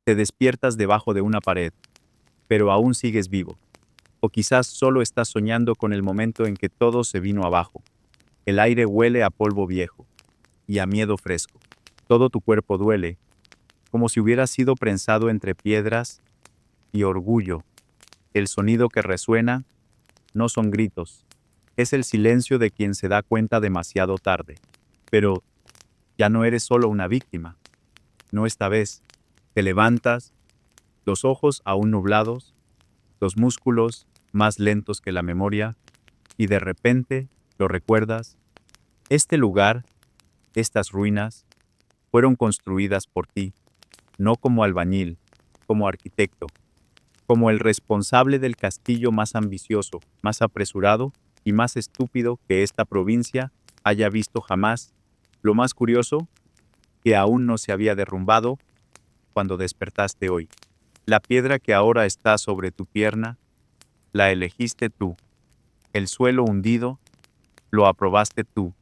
Te despiertas debajo de una pared, pero aún sigues vivo. O quizás solo estás soñando con el momento en que todo se vino abajo. El aire huele a polvo viejo y a miedo fresco. Todo tu cuerpo duele, como si hubieras sido prensado entre piedras y orgullo. El sonido que resuena no son gritos, es el silencio de quien se da cuenta demasiado tarde. Pero ya no eres solo una víctima. No esta vez. Te levantas, los ojos aún nublados, los músculos más lentos que la memoria, y de repente lo recuerdas. Este lugar, estas ruinas, fueron construidas por ti, no como albañil, como arquitecto, como el responsable del castillo más ambicioso, más apresurado y más estúpido que esta provincia haya visto jamás. Lo más curioso, que aún no se había derrumbado cuando despertaste hoy. La piedra que ahora está sobre tu pierna, la elegiste tú. El suelo hundido, lo aprobaste tú.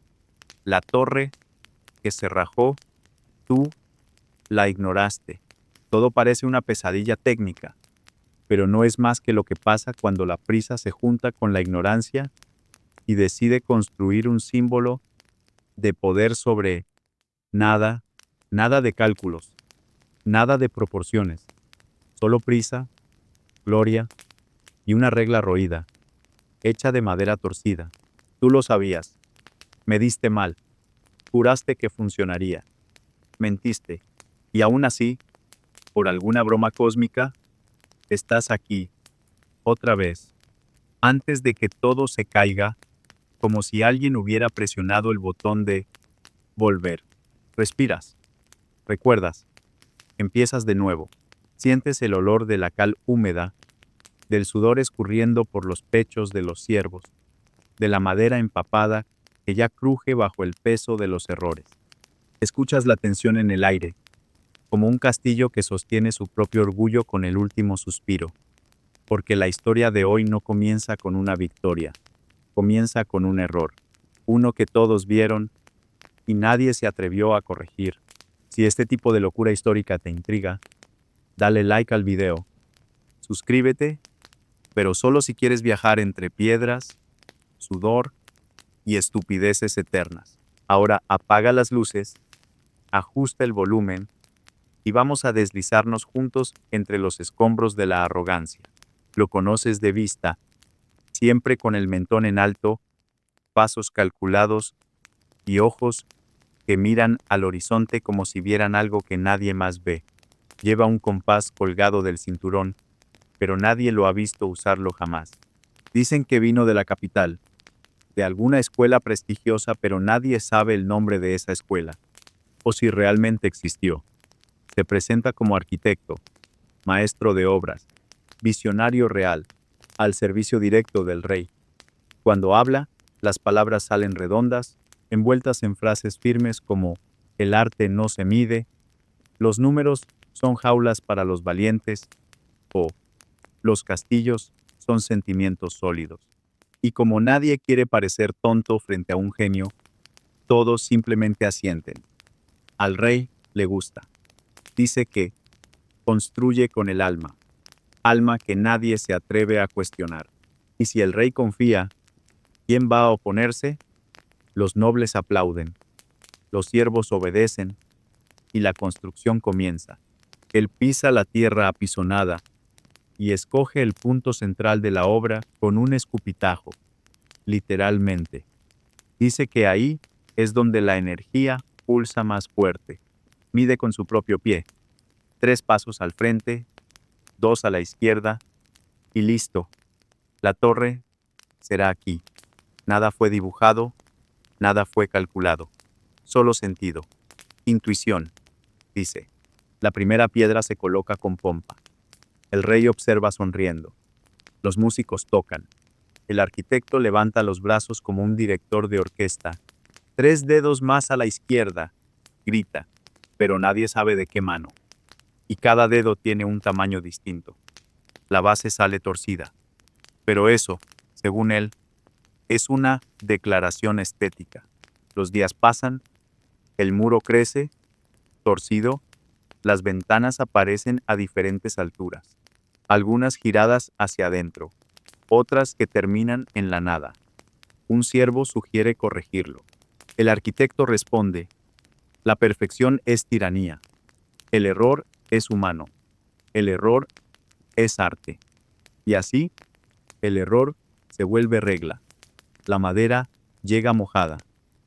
La torre que se rajó, tú la ignoraste. Todo parece una pesadilla técnica, pero no es más que lo que pasa cuando la prisa se junta con la ignorancia y decide construir un símbolo de poder sobre nada, nada de cálculos, nada de proporciones, solo prisa, gloria y una regla roída, hecha de madera torcida. Tú lo sabías. Me diste mal. Juraste que funcionaría. Mentiste. Y aún así, por alguna broma cósmica, estás aquí, otra vez, antes de que todo se caiga, como si alguien hubiera presionado el botón de volver. Respiras. Recuerdas. Empiezas de nuevo. Sientes el olor de la cal húmeda, del sudor escurriendo por los pechos de los ciervos, de la madera empapada que ya cruje bajo el peso de los errores. Escuchas la tensión en el aire, como un castillo que sostiene su propio orgullo con el último suspiro, porque la historia de hoy no comienza con una victoria, comienza con un error, uno que todos vieron y nadie se atrevió a corregir. Si este tipo de locura histórica te intriga, dale like al video, suscríbete, pero solo si quieres viajar entre piedras, sudor y estupideces eternas. Ahora apaga las luces, ajusta el volumen y vamos a deslizarnos juntos entre los escombros de la arrogancia. Lo conoces de vista, siempre con el mentón en alto, pasos calculados y ojos que miran al horizonte como si vieran algo que nadie más ve. Lleva un compás colgado del cinturón, pero nadie lo ha visto usarlo jamás. Dicen que vino de la capital, de alguna escuela prestigiosa, pero nadie sabe el nombre de esa escuela, o si realmente existió. Se presenta como arquitecto, maestro de obras, visionario real, al servicio directo del rey. Cuando habla, las palabras salen redondas, envueltas en frases firmes como el arte no se mide, los números son jaulas para los valientes o los castillos son sentimientos sólidos. Y como nadie quiere parecer tonto frente a un genio, todos simplemente asienten. Al rey le gusta. Dice que construye con el alma, alma que nadie se atreve a cuestionar. Y si el rey confía, ¿quién va a oponerse? Los nobles aplauden, los siervos obedecen y la construcción comienza. Él pisa la tierra apisonada y escoge el punto central de la obra con un escupitajo, literalmente. Dice que ahí es donde la energía pulsa más fuerte. Mide con su propio pie, 3 pasos al frente, 2 a la izquierda y listo. La torre será aquí. Nada fue dibujado, nada fue calculado, solo sentido. Intuición, dice. La primera piedra se coloca con pompa. El rey observa sonriendo. Los músicos tocan. El arquitecto levanta los brazos como un director de orquesta. 3 dedos más a la izquierda, grita, pero nadie sabe de qué mano. Y cada dedo tiene un tamaño distinto. La base sale torcida. Pero eso, según él, es una declaración estética. Los días pasan, el muro crece, torcido, Las ventanas aparecen a diferentes alturas, algunas giradas hacia adentro, otras que terminan en la nada. Un siervo sugiere corregirlo. El arquitecto responde: la perfección es tiranía. El error es humano. El error es arte. Y así, el error se vuelve regla. La madera llega mojada.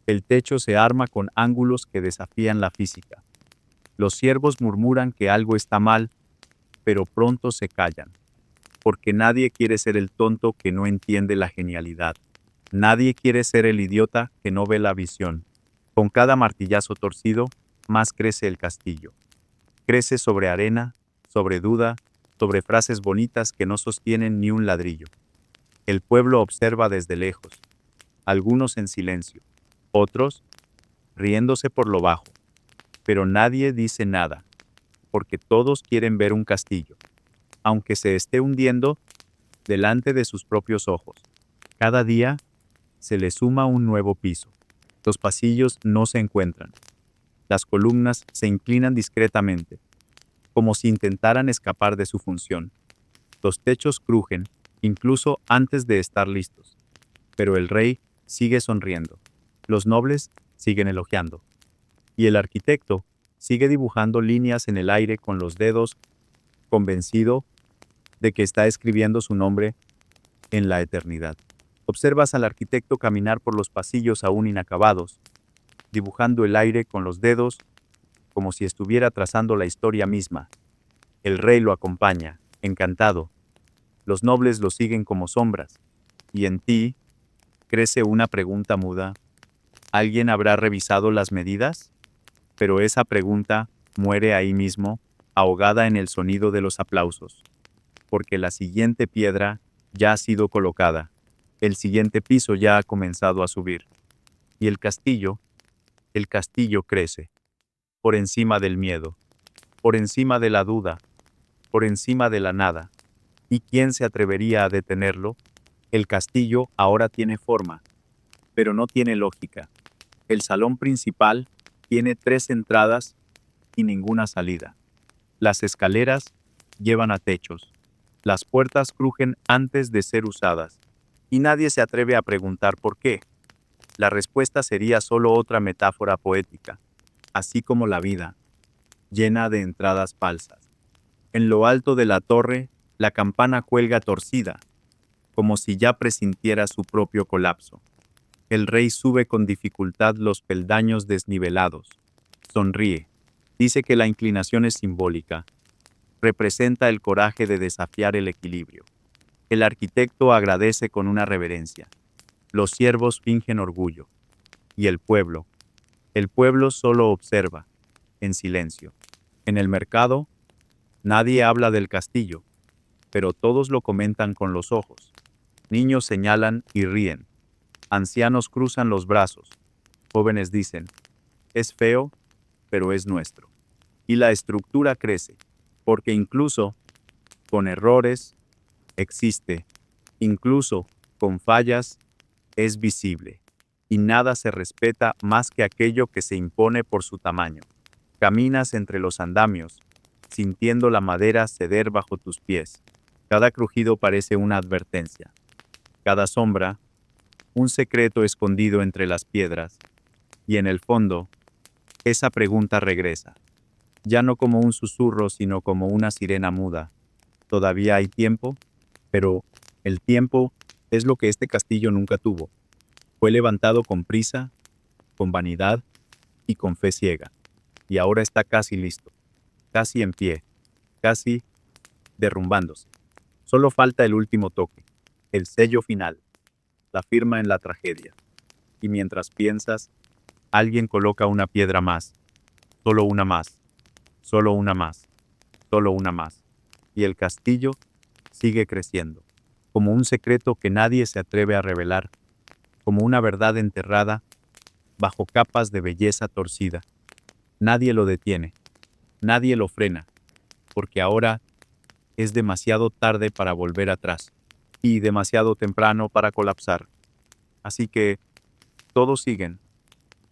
El techo se arma con ángulos que desafían la física. Los siervos murmuran que algo está mal, pero pronto se callan, porque nadie quiere ser el tonto que no entiende la genialidad. Nadie quiere ser el idiota que no ve la visión. Con cada martillazo torcido, más crece el castillo. Crece sobre arena, sobre duda, sobre frases bonitas que no sostienen ni un ladrillo. El pueblo observa desde lejos, algunos en silencio, otros riéndose por lo bajo. Pero nadie dice nada, porque todos quieren ver un castillo, aunque se esté hundiendo delante de sus propios ojos. Cada día se le suma un nuevo piso. Los pasillos no se encuentran. Las columnas se inclinan discretamente, como si intentaran escapar de su función. Los techos crujen, incluso antes de estar listos. Pero el rey sigue sonriendo. Los nobles siguen elogiando. Y el arquitecto sigue dibujando líneas en el aire con los dedos, convencido de que está escribiendo su nombre en la eternidad. Observas al arquitecto caminar por los pasillos aún inacabados, dibujando el aire con los dedos como si estuviera trazando la historia misma. El rey lo acompaña, encantado. Los nobles lo siguen como sombras. Y en ti crece una pregunta muda. ¿Alguien habrá revisado las medidas? Pero esa pregunta muere ahí mismo, ahogada en el sonido de los aplausos, porque la siguiente piedra ya ha sido colocada, el siguiente piso ya ha comenzado a subir, y el castillo crece, por encima del miedo, por encima de la duda, por encima de la nada. ¿Y quién se atrevería a detenerlo? El castillo ahora tiene forma, pero no tiene lógica. El salón principal tiene 3 entradas y ninguna salida. Las escaleras llevan a techos. Las puertas crujen antes de ser usadas. Y nadie se atreve a preguntar por qué. La respuesta sería solo otra metáfora poética, así como la vida, llena de entradas falsas. En lo alto de la torre, la campana cuelga torcida, como si ya presintiera su propio colapso. El rey sube con dificultad los peldaños desnivelados. Sonríe. Dice que la inclinación es simbólica. Representa el coraje de desafiar el equilibrio. El arquitecto agradece con una reverencia. Los siervos fingen orgullo. Y el pueblo solo observa, en silencio. En el mercado, nadie habla del castillo, pero todos lo comentan con los ojos. Niños señalan y ríen. Ancianos cruzan los brazos. Jóvenes dicen: es feo, pero es nuestro. Y la estructura crece, porque incluso con errores existe, incluso con fallas es visible, y nada se respeta más que aquello que se impone por su tamaño. Caminas entre los andamios, sintiendo la madera ceder bajo tus pies. Cada crujido parece una advertencia. Cada sombra, un secreto escondido entre las piedras. Y en el fondo, esa pregunta regresa, ya no como un susurro, sino como una sirena muda. ¿Todavía hay tiempo? Pero el tiempo es lo que este castillo nunca tuvo. Fue levantado con prisa, con vanidad y con fe ciega. Y ahora está casi listo, casi en pie, casi derrumbándose. Solo falta el último toque, el sello final, la firma en la tragedia. Y mientras piensas, alguien coloca una piedra más, solo una más, solo una más, solo una más. Y el castillo sigue creciendo, como un secreto que nadie se atreve a revelar, como una verdad enterrada bajo capas de belleza torcida. Nadie lo detiene, nadie lo frena, porque ahora es demasiado tarde para volver atrás y demasiado temprano para colapsar. Así que todos siguen,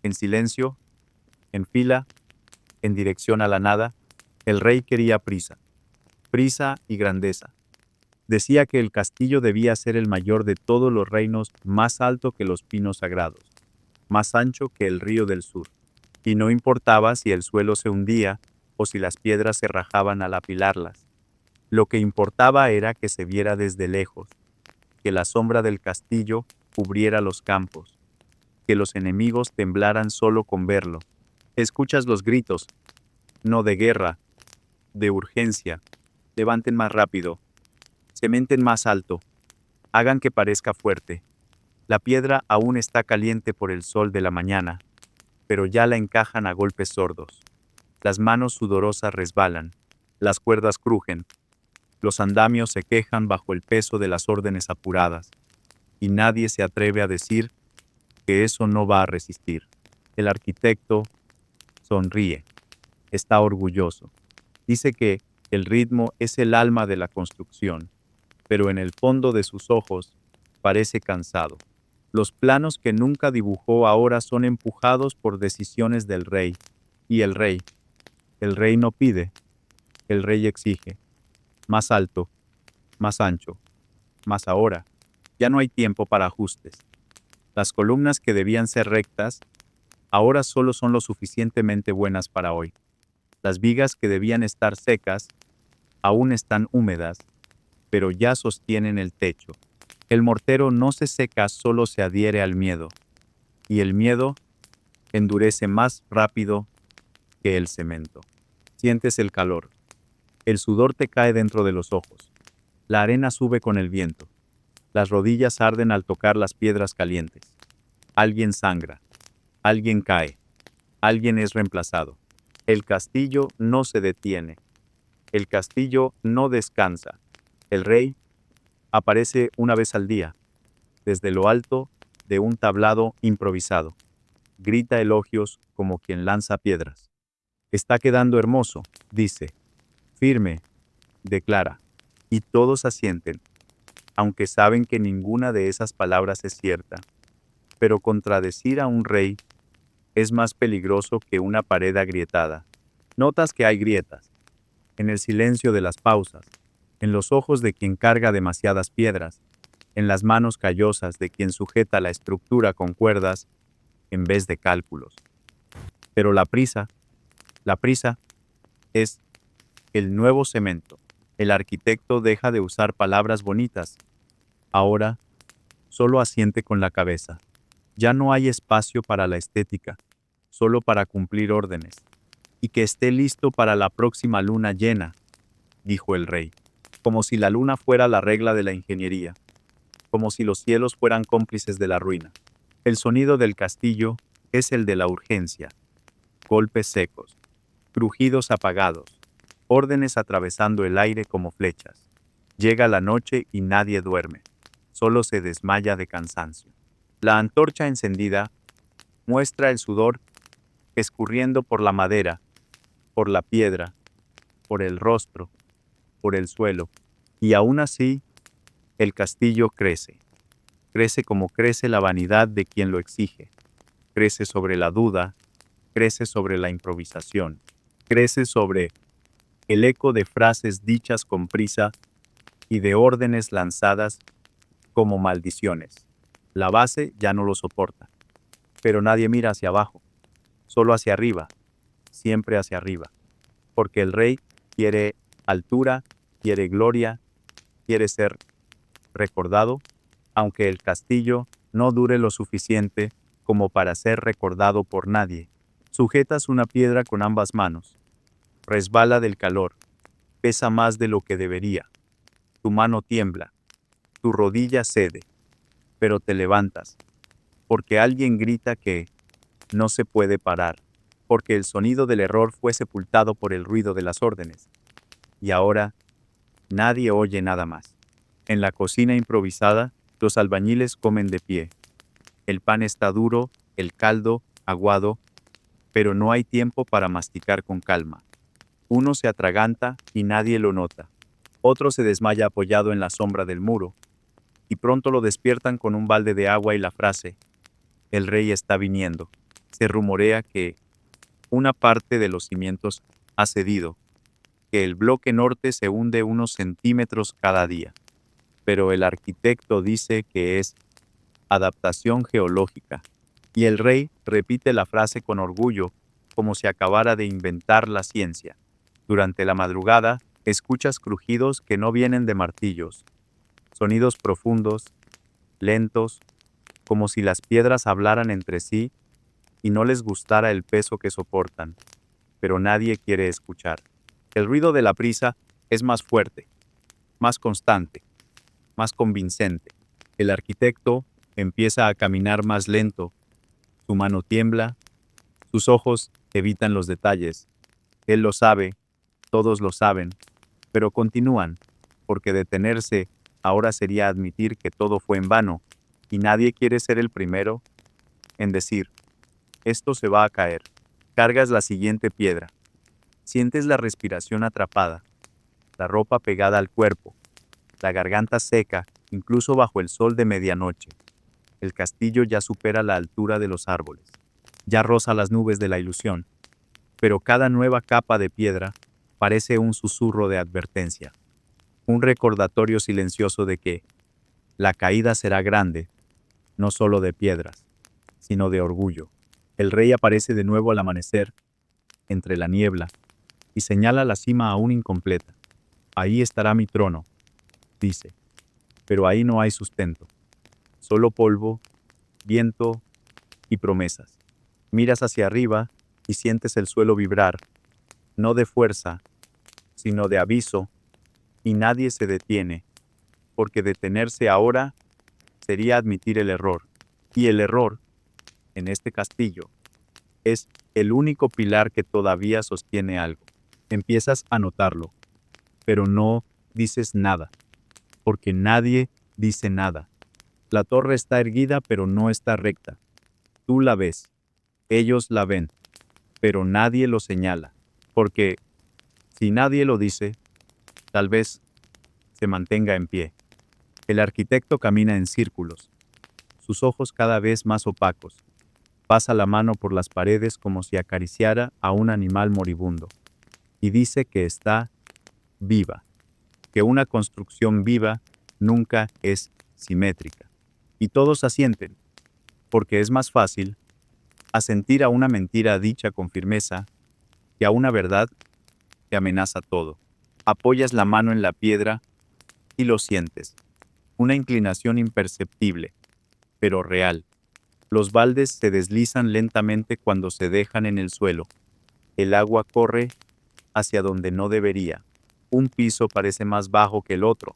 en silencio, en fila, en dirección a la nada, El rey quería prisa, prisa y grandeza. Decía que el castillo debía ser el mayor de todos los reinos, más alto que los pinos sagrados, más ancho que el río del sur. Y no importaba si el suelo se hundía o si las piedras se rajaban al apilarlas. Lo que importaba era que se viera desde lejos, que la sombra del castillo cubriera los campos, que los enemigos temblaran solo con verlo. Escuchas los gritos, no de guerra, de urgencia. Levanten más rápido, cementen más alto, hagan que parezca fuerte. La piedra aún está caliente por el sol de la mañana, pero ya la encajan a golpes sordos. Las manos sudorosas resbalan, las cuerdas crujen, los andamios se quejan bajo el peso de las órdenes apuradas, y nadie se atreve a decir que eso no va a resistir. El arquitecto sonríe, está orgulloso. Dice que el ritmo es el alma de la construcción, pero en el fondo de sus ojos parece cansado. Los planos que nunca dibujó ahora son empujados por decisiones del rey, y el rey no pide, el rey exige. Más alto, más ancho, más ahora. Ya no hay tiempo para ajustes. Las columnas que debían ser rectas, ahora solo son lo suficientemente buenas para hoy. Las vigas que debían estar secas, aún están húmedas, pero ya sostienen el techo. El mortero no se seca, solo se adhiere al miedo, y el miedo endurece más rápido que el cemento. Sientes el calor. El sudor te cae dentro de los ojos. La arena sube con el viento. Las rodillas arden al tocar las piedras calientes. Alguien sangra. Alguien cae. Alguien es reemplazado. El castillo no se detiene. El castillo no descansa. El rey aparece una vez al día, desde lo alto de un tablado improvisado. Grita elogios como quien lanza piedras. Está quedando hermoso, dice. Firme, declara. Y todos asienten, aunque saben que ninguna de esas palabras es cierta. Pero contradecir a un rey es más peligroso que una pared agrietada. Notas que hay grietas, en el silencio de las pausas, en los ojos de quien carga demasiadas piedras, en las manos callosas de quien sujeta la estructura con cuerdas en vez de cálculos. Pero la prisa es el nuevo cemento. El arquitecto deja de usar palabras bonitas. Ahora solo asiente con la cabeza. Ya no hay espacio para la estética, solo para cumplir órdenes. Y que esté listo para la próxima luna llena, dijo el rey, como si la luna fuera la regla de la ingeniería, como si los cielos fueran cómplices de la ruina. El sonido del castillo es el de la urgencia. Golpes secos, crujidos apagados, órdenes atravesando el aire como flechas. Llega la noche y nadie duerme, solo se desmaya de cansancio. La antorcha encendida muestra el sudor escurriendo por la madera, por la piedra, por el rostro, por el suelo, y aún así, el castillo crece. Crece como crece la vanidad de quien lo exige. Crece sobre la duda, crece sobre la improvisación, crece sobre el eco de frases dichas con prisa y de órdenes lanzadas como maldiciones. La base ya no lo soporta, pero nadie mira hacia abajo, solo hacia arriba, siempre hacia arriba, porque el rey quiere altura, quiere gloria, quiere ser recordado, aunque el castillo no dure lo suficiente como para ser recordado por nadie. Sujetas una piedra con ambas manos. Resbala del calor. Pesa más de lo que debería. Tu mano tiembla. Tu rodilla cede. Pero te levantas. Porque alguien grita que no se puede parar. Porque el sonido del error fue sepultado por el ruido de las órdenes. Y ahora, nadie oye nada más. En la cocina improvisada, los albañiles comen de pie. El pan está duro, el caldo, aguado, pero no hay tiempo para masticar con calma. Uno se atraganta y nadie lo nota. Otro se desmaya apoyado en la sombra del muro, y pronto lo despiertan con un balde de agua y la frase, el rey está viniendo. Se rumorea que una parte de los cimientos ha cedido, que el bloque norte se hunde unos centímetros cada día. Pero el arquitecto dice que es adaptación geológica. Y el rey repite la frase con orgullo, como si acabara de inventar la ciencia. Durante la madrugada, escuchas crujidos que no vienen de martillos, sonidos profundos, lentos, como si las piedras hablaran entre sí y no les gustara el peso que soportan, pero nadie quiere escuchar. El ruido de la prisa es más fuerte, más constante, más convincente. El arquitecto empieza a caminar más lento, su mano tiembla, sus ojos evitan los detalles. Él lo sabe, todos lo saben, pero continúan, porque detenerse ahora sería admitir que todo fue en vano, y nadie quiere ser el primero en decir, esto se va a caer. Cargas la siguiente piedra. Sientes la respiración atrapada, la ropa pegada al cuerpo, la garganta seca, incluso bajo el sol de medianoche. El castillo ya supera la altura de los árboles, ya roza las nubes de la ilusión, pero cada nueva capa de piedra parece un susurro de advertencia, un recordatorio silencioso de que la caída será grande, no solo de piedras, sino de orgullo. El rey aparece de nuevo al amanecer, entre la niebla, y señala la cima aún incompleta. Ahí estará mi trono, dice, pero ahí no hay sustento, solo polvo, viento y promesas. Miras hacia arriba y sientes el suelo vibrar, no de fuerza, sino de aviso, y nadie se detiene, porque detenerse ahora sería admitir el error. Y el error, en este castillo, es el único pilar que todavía sostiene algo. Empiezas a notarlo, pero no dices nada, porque nadie dice nada. La torre está erguida, pero no está recta. Tú la ves, ellos la ven, pero nadie lo señala, porque si nadie lo dice, tal vez se mantenga en pie. El arquitecto camina en círculos, sus ojos cada vez más opacos. Pasa la mano por las paredes como si acariciara a un animal moribundo, y dice que está viva, que una construcción viva nunca es simétrica. Y todos asienten, porque es más fácil asentir a una mentira dicha con firmeza que a una verdad que amenaza todo. Apoyas la mano en la piedra y lo sientes. Una inclinación imperceptible, pero real. Los baldes se deslizan lentamente cuando se dejan en el suelo. El agua corre hacia donde no debería. Un piso parece más bajo que el otro,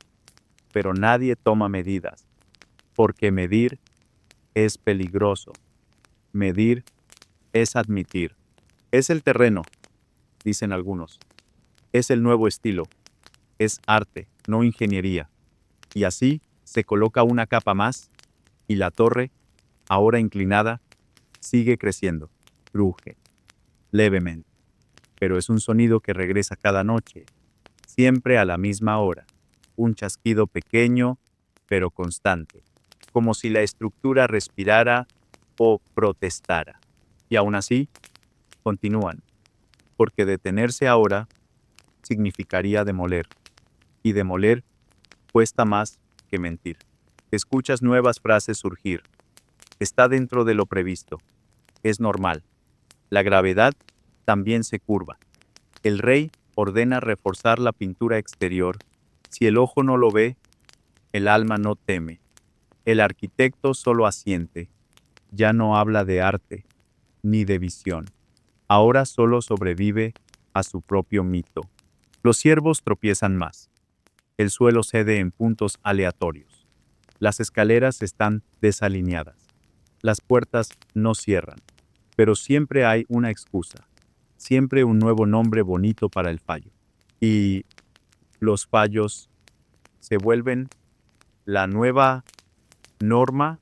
pero nadie toma medidas, porque medir es peligroso. Medir es admitir. Es el terreno, dicen algunos. Es el nuevo estilo. Es arte, no ingeniería. Y así se coloca una capa más, y la torre, ahora inclinada, sigue creciendo. Cruje, levemente. Pero es un sonido que regresa cada noche, siempre a la misma hora. Un chasquido pequeño, pero constante, como si la estructura respirara o protestara. Y aún así, continúan, porque detenerse ahora significaría demoler, y demoler cuesta más que mentir. Escuchas nuevas frases surgir. Está dentro de lo previsto. Es normal. La gravedad también se curva. El rey ordena reforzar la pintura exterior. Si el ojo no lo ve, el alma no teme. El arquitecto solo asiente. Ya no habla de arte, ni de visión. Ahora solo sobrevive a su propio mito. Los ciervos tropiezan más. El suelo cede en puntos aleatorios. Las escaleras están desalineadas. Las puertas no cierran. Pero siempre hay una excusa. Siempre un nuevo nombre bonito para el fallo. Y los fallos se vuelven la nueva norma.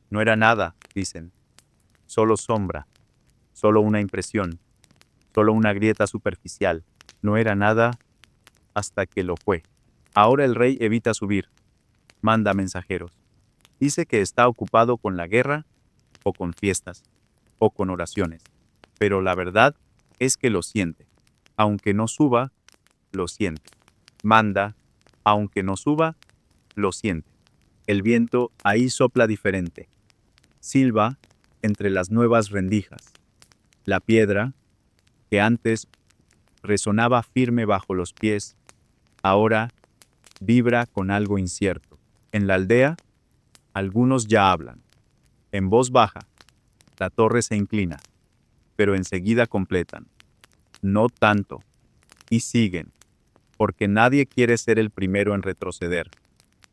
No era nada, dicen. Solo sombra. Solo una impresión. Solo una grieta superficial. No era nada hasta que lo fue. Ahora el rey evita subir. Manda mensajeros. Dice que está ocupado con la guerra, o con fiestas, o con oraciones. Pero la verdad es que lo siente. Aunque no suba, lo siente. Manda, aunque no suba, lo siente. El viento ahí sopla diferente. Silba entre las nuevas rendijas. La piedra, que antes resonaba firme bajo los pies, ahora vibra con algo incierto. En la aldea, algunos ya hablan. En voz baja, la torre se inclina, pero enseguida completan. No tanto. Y siguen, porque nadie quiere ser el primero en retroceder.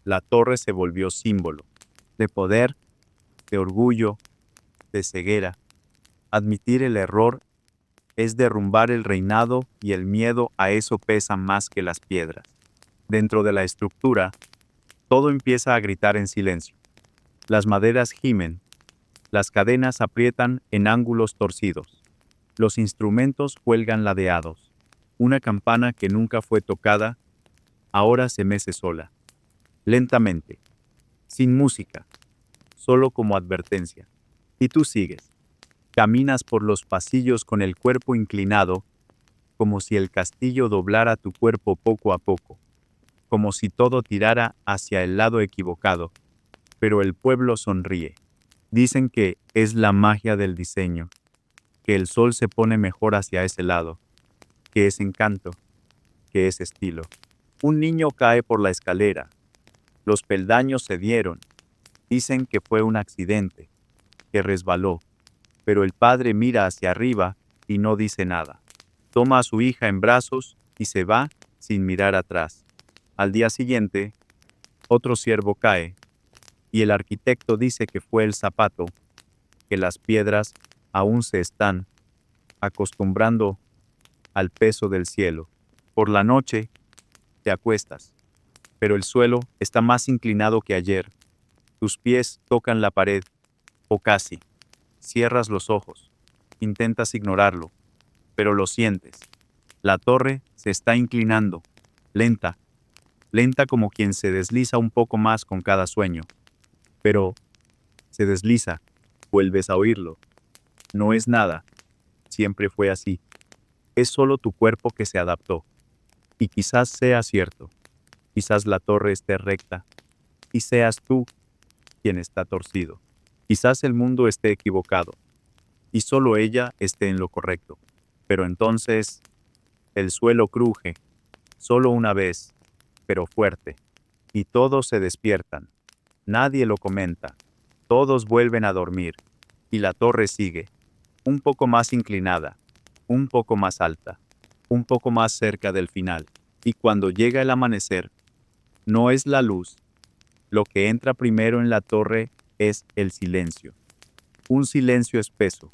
La torre se volvió símbolo de poder, de orgullo, de ceguera. Admitir el error es derrumbar el reinado y el miedo a eso pesa más que las piedras. Dentro de la estructura, todo empieza a gritar en silencio. Las maderas gimen, las cadenas aprietan en ángulos torcidos. Los instrumentos cuelgan ladeados. Una campana que nunca fue tocada, ahora se mece sola. Lentamente, sin música, solo como advertencia. Y tú sigues. Caminas por los pasillos con el cuerpo inclinado, como si el castillo doblara tu cuerpo poco a poco, como si todo tirara hacia el lado equivocado, pero el pueblo sonríe. Dicen que es la magia del diseño, que el sol se pone mejor hacia ese lado, que es encanto, que es estilo. Un niño cae por la escalera. Los peldaños se dieron. Dicen que fue un accidente, que resbaló, pero el padre mira hacia arriba y no dice nada. Toma a su hija en brazos y se va sin mirar atrás. Al día siguiente, otro ciervo cae, y el arquitecto dice que fue el zapato, que las piedras aún se están acostumbrando al peso del cielo. Por la noche, te acuestas, pero el suelo está más inclinado que ayer. Tus pies tocan la pared, o casi. Cierras los ojos. Intentas ignorarlo, pero lo sientes. La torre se está inclinando, lenta, lenta como quien se desliza un poco más con cada sueño. Pero se desliza, vuelves a oírlo. No es nada, siempre fue así. Es solo tu cuerpo que se adaptó. Y quizás sea cierto. Quizás la torre esté recta, y seas tú quien está torcido. Quizás el mundo esté equivocado, y solo ella esté en lo correcto. Pero entonces, el suelo cruje, solo una vez, pero fuerte, y todos se despiertan. Nadie lo comenta. Todos vuelven a dormir, y la torre sigue, un poco más inclinada, un poco más alta, un poco más cerca del final. Y cuando llega el amanecer, no es la luz. Lo que entra primero en la torre es el silencio. Un silencio espeso,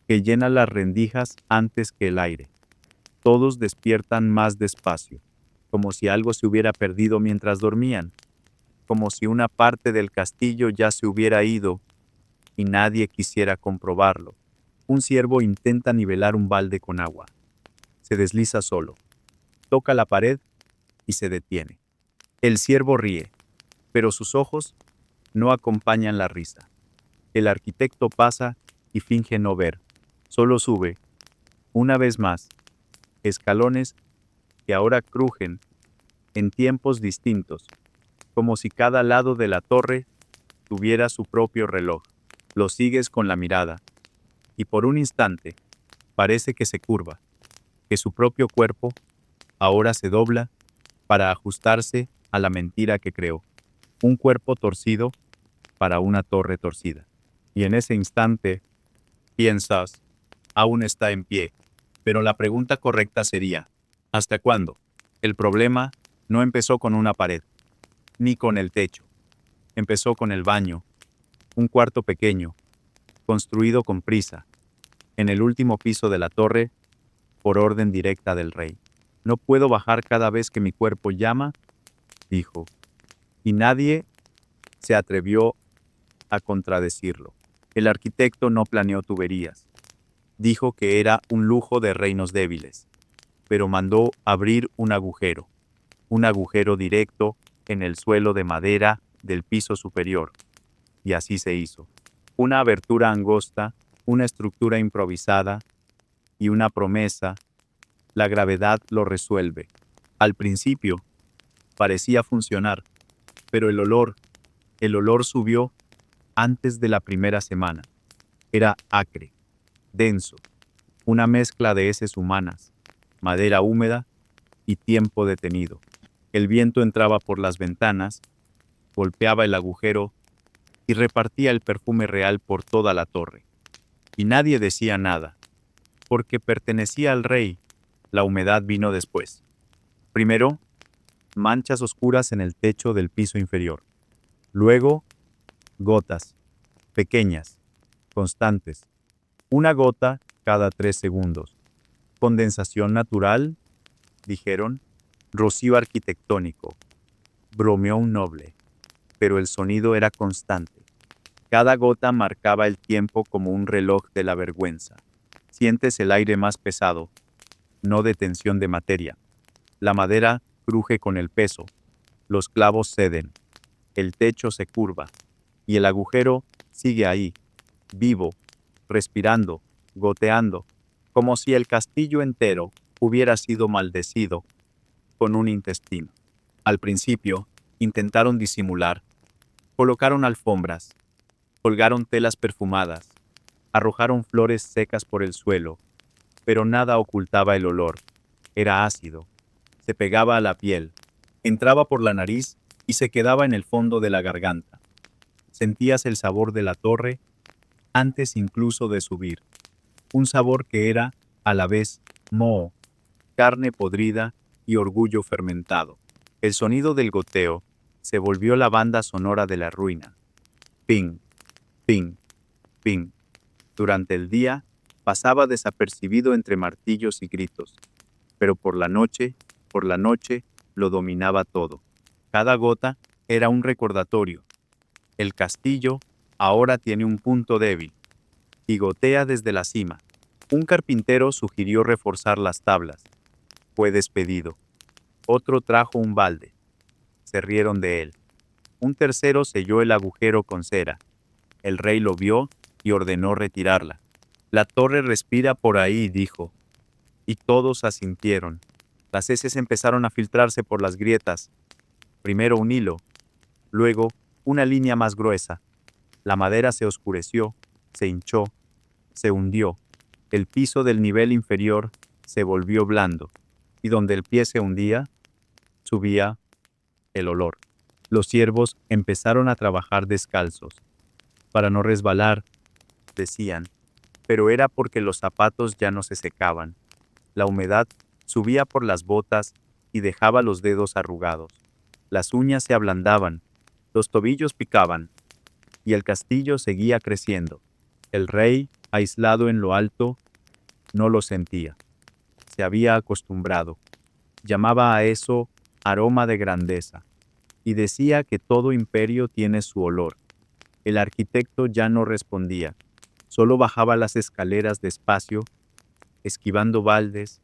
que llena las rendijas antes que el aire. Todos despiertan más despacio, como si algo se hubiera perdido mientras dormían, como si una parte del castillo ya se hubiera ido y nadie quisiera comprobarlo. Un ciervo intenta nivelar un balde con agua. Se desliza solo, toca la pared y se detiene. El ciervo ríe, pero sus ojos no acompañan la risa. El arquitecto pasa y finge no ver. Solo sube, una vez más, escalones que ahora crujen en tiempos distintos, como si cada lado de la torre tuviera su propio reloj. Lo sigues con la mirada, y por un instante parece que se curva, que su propio cuerpo ahora se dobla para ajustarse a la mentira que creó. Un cuerpo torcido para una torre torcida. Y en ese instante, piensas, aún está en pie. Pero la pregunta correcta sería, ¿hasta cuándo? El problema no empezó con una pared, ni con el techo. Empezó con el baño, un cuarto pequeño, construido con prisa, en el último piso de la torre, por orden directa del rey. No puedo bajar cada vez que mi cuerpo llama, dijo, y nadie se atrevió a contradecirlo. El arquitecto no planeó tuberías. Dijo que era un lujo de reinos débiles, pero mandó abrir un agujero directo en el suelo de madera del piso superior. Y así se hizo. Una abertura angosta, una estructura improvisada y una promesa. La gravedad lo resuelve. Al principio, parecía funcionar, pero el olor subió antes de la primera semana. Era acre, denso, una mezcla de heces humanas, madera húmeda y tiempo detenido. El viento entraba por las ventanas, golpeaba el agujero y repartía el perfume real por toda la torre. Y nadie decía nada, porque pertenecía al rey. La humedad vino después. Primero, manchas oscuras en el techo del piso inferior. Luego, gotas, pequeñas, constantes. Una gota cada 3 segundos. Condensación natural, dijeron. Rocío arquitectónico. Bromeó un noble. Pero el sonido era constante. Cada gota marcaba el tiempo como un reloj de la vergüenza. Sientes el aire más pesado, no de tensión de materia. La madera cruje con el peso, los clavos ceden, el techo se curva, y el agujero sigue ahí, vivo, respirando, goteando, como si el castillo entero hubiera sido maldecido con un intestino. Al principio, intentaron disimular, colocaron alfombras, colgaron telas perfumadas, arrojaron flores secas por el suelo, pero nada ocultaba el olor. Era ácido, se pegaba a la piel, entraba por la nariz y se quedaba en el fondo de la garganta. Sentías el sabor de la torre antes incluso de subir, un sabor que era, a la vez, moho, carne podrida y orgullo fermentado. El sonido del goteo se volvió la banda sonora de la ruina. Ping, ping, ping. Durante el día, pasaba desapercibido entre martillos y gritos, pero por la noche, lo dominaba todo. Cada gota era un recordatorio. El castillo ahora tiene un punto débil, y gotea desde la cima. Un carpintero sugirió reforzar las tablas. Fue despedido. Otro trajo un balde. Se rieron de él. Un tercero selló el agujero con cera. El rey lo vio y ordenó retirarla. La torre respira por ahí, dijo. Y todos asintieron. Las heces empezaron a filtrarse por las grietas. Primero un hilo, luego una línea más gruesa. La madera se oscureció, se hinchó, se hundió. El piso del nivel inferior se volvió blando, y donde el pie se hundía, subía el olor. Los siervos empezaron a trabajar descalzos. Para no resbalar, decían, pero era porque los zapatos ya no se secaban. La humedad subía por las botas y dejaba los dedos arrugados. Las uñas se ablandaban, los tobillos picaban, y el castillo seguía creciendo. El rey, aislado en lo alto, no lo sentía. Se había acostumbrado. Llamaba a eso aroma de grandeza, y decía que todo imperio tiene su olor. El arquitecto ya no respondía, solo bajaba las escaleras despacio, esquivando baldes,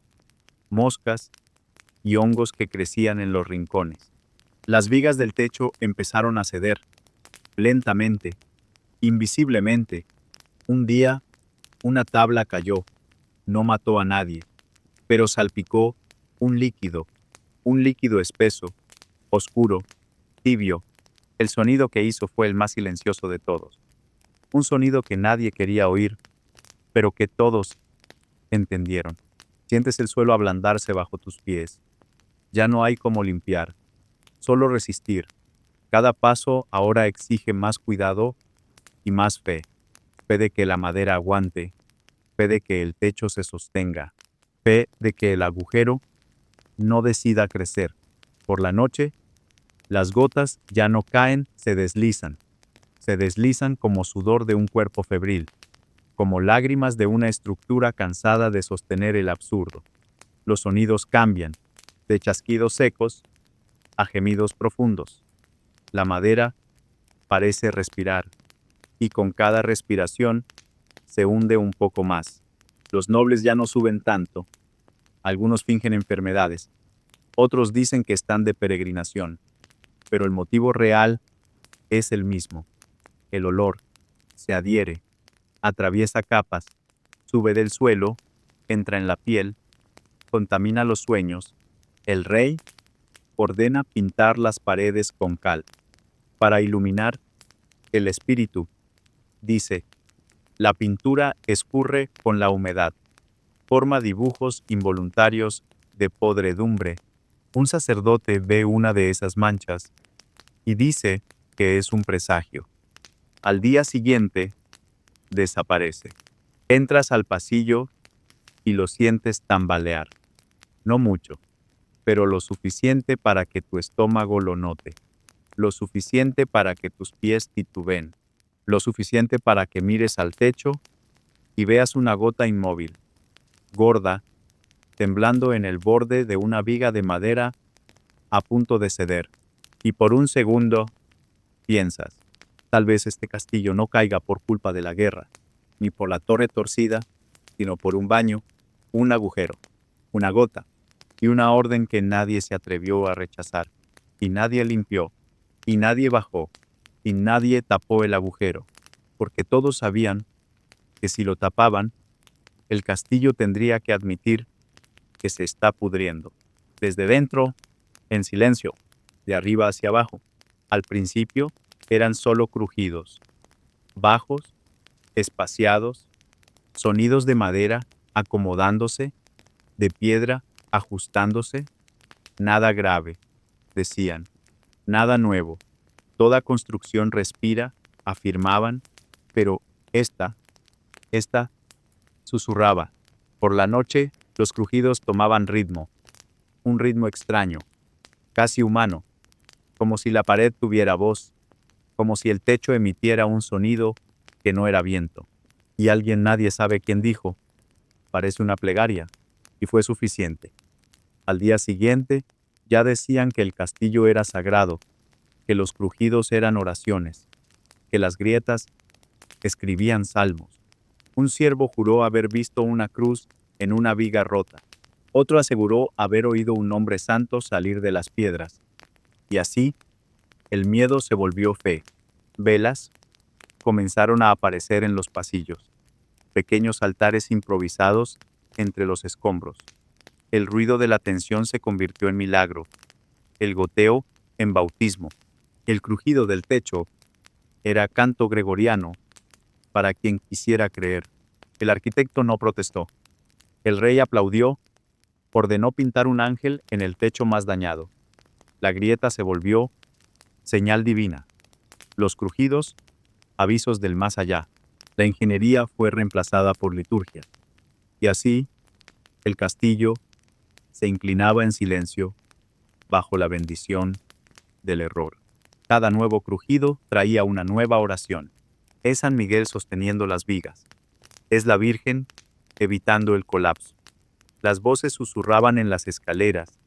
moscas y hongos que crecían en los rincones. Las vigas del techo empezaron a ceder, lentamente, invisiblemente. Un día, una tabla cayó, no mató a nadie, pero salpicó un líquido espeso, oscuro, tibio. El sonido que hizo fue el más silencioso de todos. Un sonido que nadie quería oír, pero que todos entendieron. Sientes el suelo ablandarse bajo tus pies. Ya no hay cómo limpiar, solo resistir. Cada paso ahora exige más cuidado y más fe. Fe de que la madera aguante, fe de que el techo se sostenga, fe de que el agujero no decida crecer. Por la noche, las gotas ya no caen, se deslizan como sudor de un cuerpo febril, como lágrimas de una estructura cansada de sostener el absurdo. Los sonidos cambian, de chasquidos secos a gemidos profundos. La madera parece respirar, y con cada respiración se hunde un poco más. Los nobles ya no suben tanto. Algunos fingen enfermedades, otros dicen que están de peregrinación, pero el motivo real es el mismo. El olor se adhiere, atraviesa capas, sube del suelo, entra en la piel, contamina los sueños, El rey ordena pintar las paredes con cal. Para iluminar el espíritu, dice, la pintura escurre con la humedad, forma dibujos involuntarios de podredumbre. Un sacerdote ve una de esas manchas y dice que es un presagio. Al día siguiente, desaparece. Entras al pasillo y lo sientes tambalear. No mucho, pero lo suficiente para que tu estómago lo note. Lo suficiente para que tus pies titubeen. Lo suficiente para que mires al techo y veas una gota inmóvil, gorda, temblando en el borde de una viga de madera a punto de ceder. Y por un segundo, piensas, tal vez este castillo no caiga por culpa de la guerra, ni por la torre torcida, sino por un baño, un agujero, una gota, y una orden que nadie se atrevió a rechazar, y nadie limpió, y nadie bajó, y nadie tapó el agujero, porque todos sabían que si lo tapaban, el castillo tendría que admitir que se está pudriendo. Desde dentro, en silencio, de arriba hacia abajo. Al principio eran solo crujidos, bajos, espaciados, sonidos de madera acomodándose, de piedra ajustándose. Nada grave, decían, nada nuevo. Toda construcción respira, afirmaban, pero esta, susurraba. Por la noche, los crujidos tomaban ritmo, un ritmo extraño, casi humano, como si la pared tuviera voz, como si el techo emitiera un sonido que no era viento. Y alguien, nadie sabe quién, dijo, parece una plegaria, y fue suficiente. Al día siguiente, ya decían que el castillo era sagrado, que los crujidos eran oraciones, que las grietas escribían salmos. Un siervo juró haber visto una cruz en una viga rota. Otro aseguró haber oído un hombre santo salir de las piedras. Y así, el miedo se volvió fe. Velas comenzaron a aparecer en los pasillos, pequeños altares improvisados entre los escombros. El ruido de la tensión se convirtió en milagro, el goteo en bautismo. El crujido del techo era canto gregoriano para quien quisiera creer. El arquitecto no protestó. El rey aplaudió, ordenó pintar un ángel en el techo más dañado. La grieta se volvió señal divina. Los crujidos, avisos del más allá. La ingeniería fue reemplazada por liturgia. Y así, el castillo se inclinaba en silencio bajo la bendición del error. Cada nuevo crujido traía una nueva oración. Es San Miguel sosteniendo las vigas. Es la Virgen evitando el colapso. Las voces susurraban en las escaleras,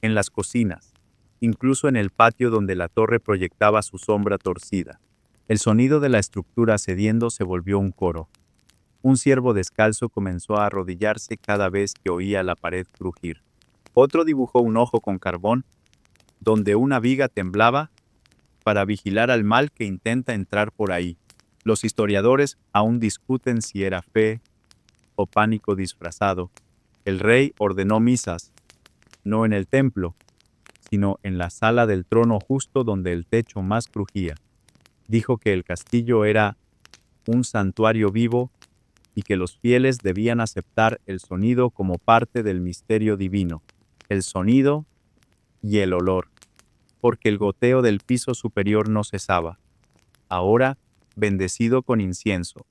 en las cocinas, incluso en el patio donde la torre proyectaba su sombra torcida. El sonido de la estructura cediendo se volvió un coro. Un ciervo descalzo comenzó a arrodillarse cada vez que oía la pared crujir. Otro dibujó un ojo con carbón, donde una viga temblaba para vigilar al mal que intenta entrar por ahí. Los historiadores aún discuten si era fe o pánico disfrazado. El rey ordenó misas, no en el templo, sino en la sala del trono justo donde el techo más crujía. Dijo que el castillo era un santuario vivo y que los fieles debían aceptar el sonido como parte del misterio divino, el sonido y el olor, porque el goteo del piso superior no cesaba, ahora bendecido con incienso,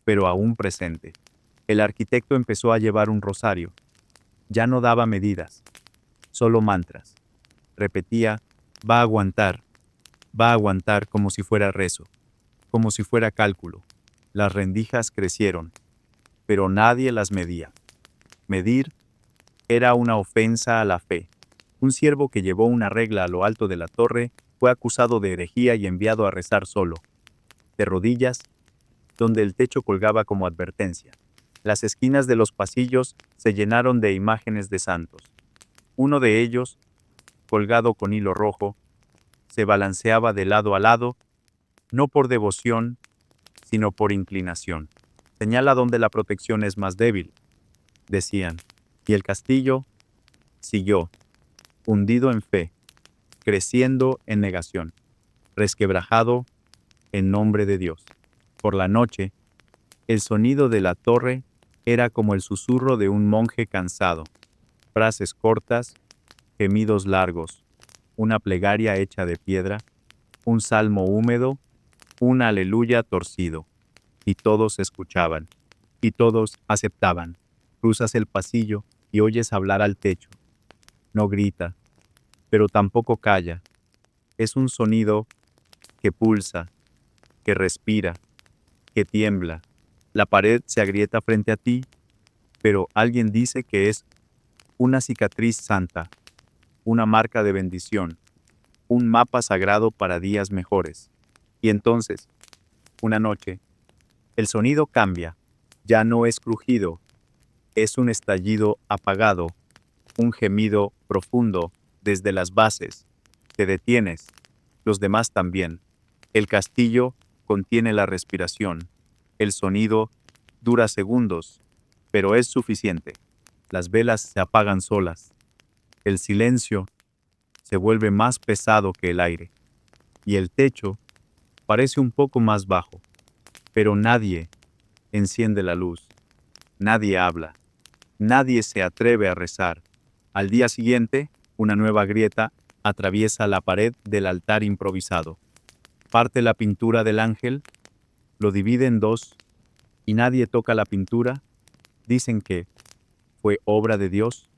pero aún presente. El arquitecto empezó a llevar un rosario. Ya no daba medidas, solo mantras. Repetía, va a aguantar como si fuera rezo, como si fuera cálculo. Las rendijas crecieron, pero nadie las medía. Medir era una ofensa a la fe. Un siervo que llevó una regla a lo alto de la torre fue acusado de herejía y enviado a rezar solo, de rodillas, donde el techo colgaba como advertencia. Las esquinas de los pasillos se llenaron de imágenes de santos. Uno de ellos, colgado con hilo rojo, se balanceaba de lado a lado, no por devoción, sino por inclinación. Señala donde la protección es más débil, decían, y el castillo siguió, hundido en fe, creciendo en negación, resquebrajado en nombre de Dios. Por la noche, el sonido de la torre era como el susurro de un monje cansado, frases cortas, gemidos largos, una plegaria hecha de piedra, un salmo húmedo, un aleluya torcido, y todos escuchaban, y todos aceptaban. Cruzas el pasillo y oyes hablar al techo. No grita, pero tampoco calla. Es un sonido que pulsa, que respira, que tiembla. La pared se agrieta frente a ti, pero alguien dice que es una cicatriz santa, una marca de bendición, un mapa sagrado para días mejores. Y entonces, una noche, el sonido cambia. Ya no es crujido, es un estallido apagado, un gemido profundo desde las bases. Te detienes, los demás también. El castillo contiene la respiración. El sonido dura segundos, pero es suficiente. Las velas se apagan solas. El silencio se vuelve más pesado que el aire. Y el techo parece un poco más bajo. Pero nadie enciende la luz. Nadie habla. Nadie se atreve a rezar. Al día siguiente, una nueva grieta atraviesa la pared del altar improvisado. Parte la pintura del ángel, lo divide en dos, y nadie toca la pintura. Dicen que fue obra de Dios,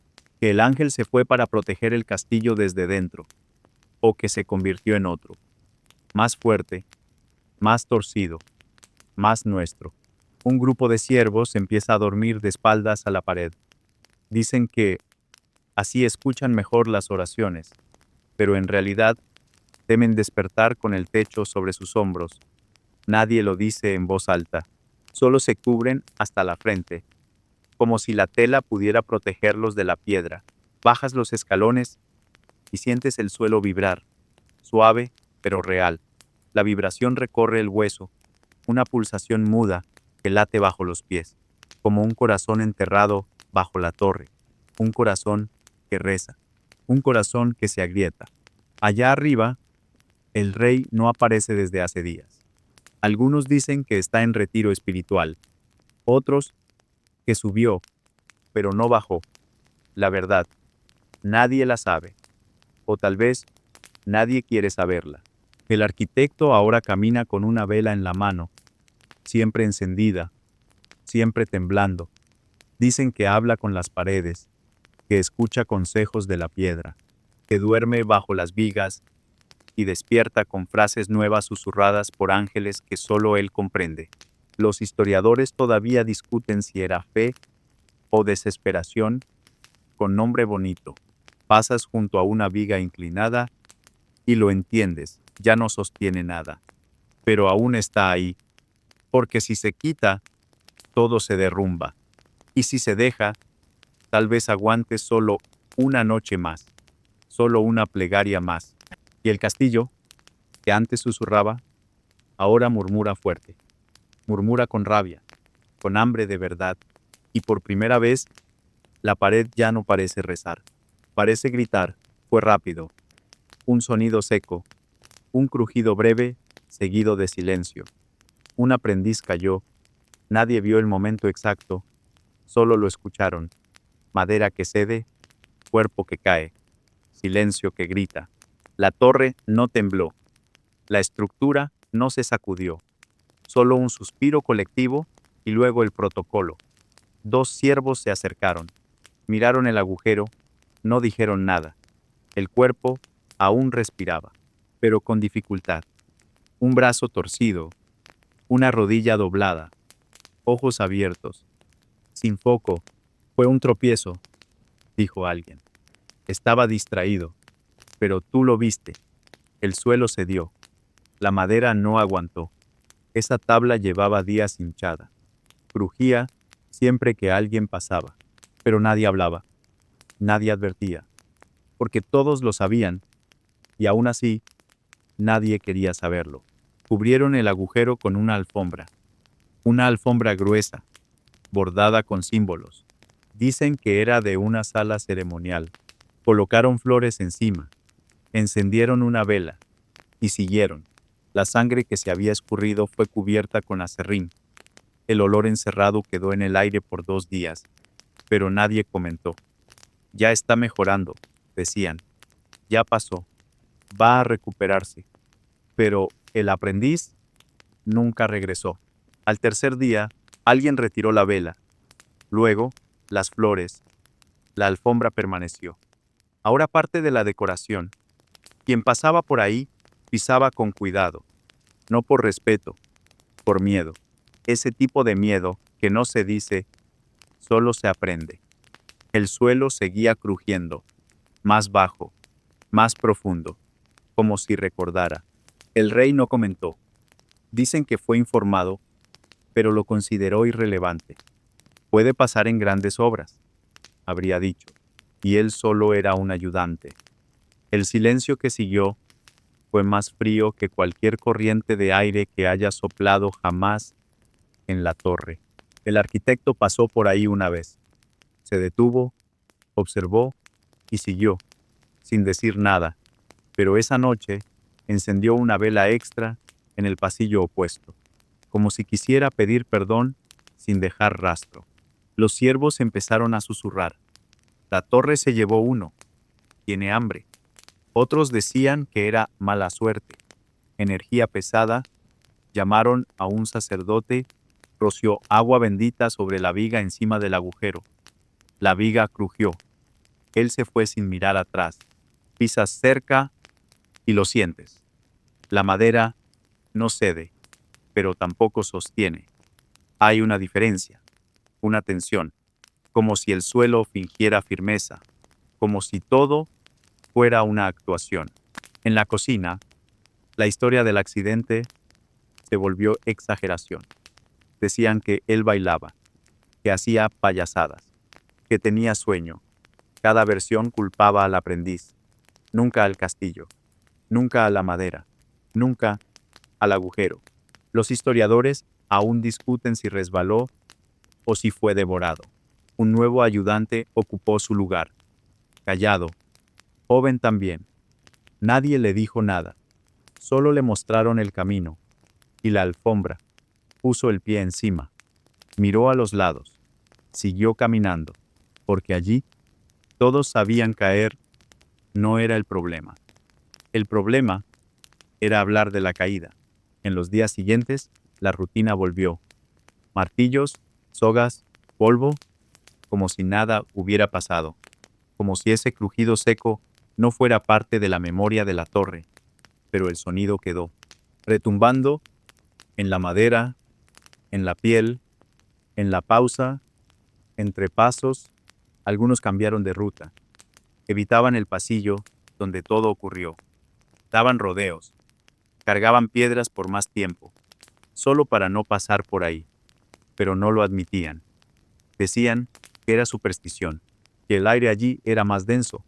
que el ángel se fue para proteger el castillo desde dentro, o que se convirtió en otro, más fuerte, más torcido, más nuestro. Un grupo de siervos empieza a dormir de espaldas a la pared. Dicen que así escuchan mejor las oraciones, pero en realidad temen despertar con el techo sobre sus hombros. Nadie lo dice en voz alta, solo se cubren hasta la frente, como si la tela pudiera protegerlos de la piedra. Bajas los escalones y sientes el suelo vibrar, suave pero real. La vibración recorre el hueso, una pulsación muda que late bajo los pies, como un corazón enterrado bajo la torre, un corazón que reza, un corazón que se agrieta. Allá arriba, el rey no aparece desde hace días. Algunos dicen que está en retiro espiritual, otros que subió, pero no bajó. La verdad, nadie la sabe, o tal vez nadie quiere saberla. El arquitecto ahora camina con una vela en la mano, siempre encendida, siempre temblando. Dicen que habla con las paredes, que escucha consejos de la piedra, que duerme bajo las vigas y despierta con frases nuevas susurradas por ángeles que solo él comprende. Los historiadores todavía discuten si era fe o desesperación con nombre bonito. Pasas junto a una viga inclinada y lo entiendes, ya no sostiene nada, pero aún está ahí, porque si se quita, todo se derrumba, y si se deja, tal vez aguante solo una noche más, solo una plegaria más. Y el castillo, que antes susurraba, ahora murmura fuerte, murmura con rabia, con hambre de verdad, y por primera vez, la pared ya no parece rezar, parece gritar. Fue rápido, un sonido seco, un crujido breve, seguido de silencio. Un aprendiz cayó, nadie vio el momento exacto, solo lo escucharon. Madera que cede, cuerpo que cae, silencio que grita. La torre no tembló, la estructura no se sacudió, solo un suspiro colectivo y luego el protocolo. Dos siervos se acercaron, miraron el agujero, no dijeron nada. El cuerpo aún respiraba, pero con dificultad. Un brazo torcido, una rodilla doblada, ojos abiertos, sin foco. Fue un tropiezo, dijo alguien. Estaba distraído, pero tú lo viste. El suelo cedió. La madera no aguantó. Esa tabla llevaba días hinchada. Crujía siempre que alguien pasaba, pero nadie hablaba, nadie advertía, porque todos lo sabían, y aún así, nadie quería saberlo. Cubrieron el agujero con una alfombra gruesa, bordada con símbolos. Dicen que era de una sala ceremonial, Colocaron flores encima, encendieron una vela y siguieron. La sangre que se había escurrido fue cubierta con aserrín. El olor encerrado quedó en el aire por 2 días, pero nadie comentó. Ya está mejorando, decían. Ya pasó. Va a recuperarse. Pero el aprendiz nunca regresó. Al tercer día, alguien retiró la vela. Luego, las flores. La alfombra permaneció. Ahora parte de la decoración. Quien pasaba por ahí, pisaba con cuidado. No por respeto, por miedo. Ese tipo de miedo que no se dice, solo se aprende. El suelo seguía crujiendo, más bajo, más profundo, como si recordara. El rey no comentó. Dicen que fue informado, pero lo consideró irrelevante. Puede pasar en grandes obras, habría dicho, y él solo era un ayudante. El silencio que siguió fue más frío que cualquier corriente de aire que haya soplado jamás en la torre. El arquitecto pasó por ahí una vez. Se detuvo, observó y siguió, sin decir nada, pero esa noche encendió una vela extra en el pasillo opuesto, como si quisiera pedir perdón sin dejar rastro. Los siervos empezaron a susurrar. La torre se llevó uno. Tiene hambre. Otros decían que era mala suerte. Energía pesada. Llamaron a un sacerdote, roció agua bendita sobre la viga encima del agujero. La viga crujió. Él se fue sin mirar atrás. Pisas cerca y lo sientes. La madera no cede, pero tampoco sostiene. Hay una diferencia, una tensión, como si el suelo fingiera firmeza, como si todo fuera una actuación. En la cocina, la historia del accidente se volvió exageración. Decían que él bailaba, que hacía payasadas, que tenía sueño. Cada versión culpaba al aprendiz, nunca al castillo, nunca a la madera, nunca al agujero. Los historiadores aún discuten si resbaló o si fue devorado. Un nuevo ayudante ocupó su lugar, callado, joven también. Nadie le dijo nada, solo le mostraron el camino y la alfombra. Puso el pie encima, miró a los lados, siguió caminando, porque allí todos sabían caer no era el problema. El problema era hablar de la caída. En los días siguientes, la rutina volvió. Martillos, sogas, polvo, como si nada hubiera pasado, como si ese crujido seco no fuera parte de la memoria de la torre, pero el sonido quedó, retumbando en la madera, en la piel, en la pausa, entre pasos. Algunos cambiaron de ruta, evitaban el pasillo donde todo ocurrió, daban rodeos, cargaban piedras por más tiempo, solo para no pasar por ahí, pero no lo admitían. Decían que era superstición, que el aire allí era más denso,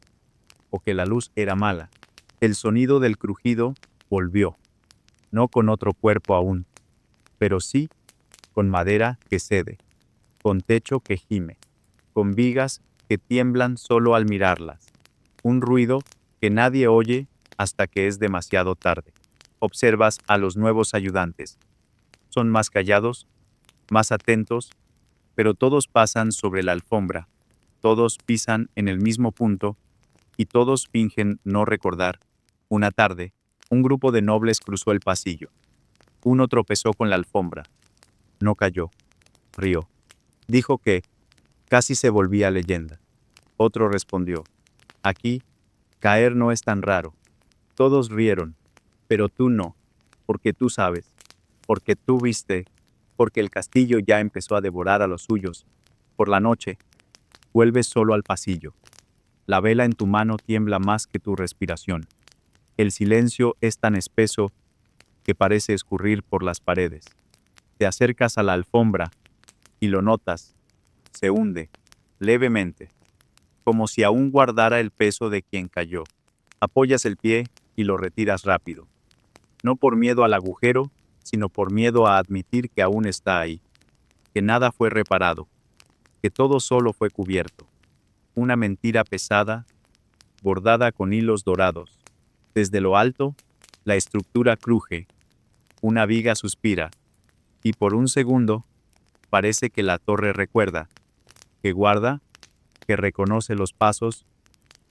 o que la luz era mala. El sonido del crujido volvió, no con otro cuerpo aún, pero sí con madera que cede, con techo que gime, con vigas que tiemblan solo al mirarlas. Un ruido que nadie oye hasta que es demasiado tarde. Observas a los nuevos ayudantes. Son más callados, más atentos, pero todos pasan sobre la alfombra, todos pisan en el mismo punto y todos fingen no recordar. Una tarde, un grupo de nobles cruzó el pasillo. Uno tropezó con la alfombra. No cayó. Rió. Dijo que casi se volvía leyenda. Otro respondió, aquí, caer no es tan raro. Todos rieron, pero tú no, porque tú sabes, porque tú viste, porque el castillo ya empezó a devorar a los suyos. Por la noche, vuelves solo al pasillo. La vela en tu mano tiembla más que tu respiración. El silencio es tan espeso que parece escurrir por las paredes. Te acercas a la alfombra y lo notas. Se hunde, levemente, como si aún guardara el peso de quien cayó. Apoyas el pie y lo retiras rápido. No por miedo al agujero, sino por miedo a admitir que aún está ahí, que nada fue reparado, que todo solo fue cubierto. Una mentira pesada, bordada con hilos dorados. Desde lo alto, la estructura cruje, una viga suspira, y por un segundo, parece que la torre recuerda, que guarda, que reconoce los pasos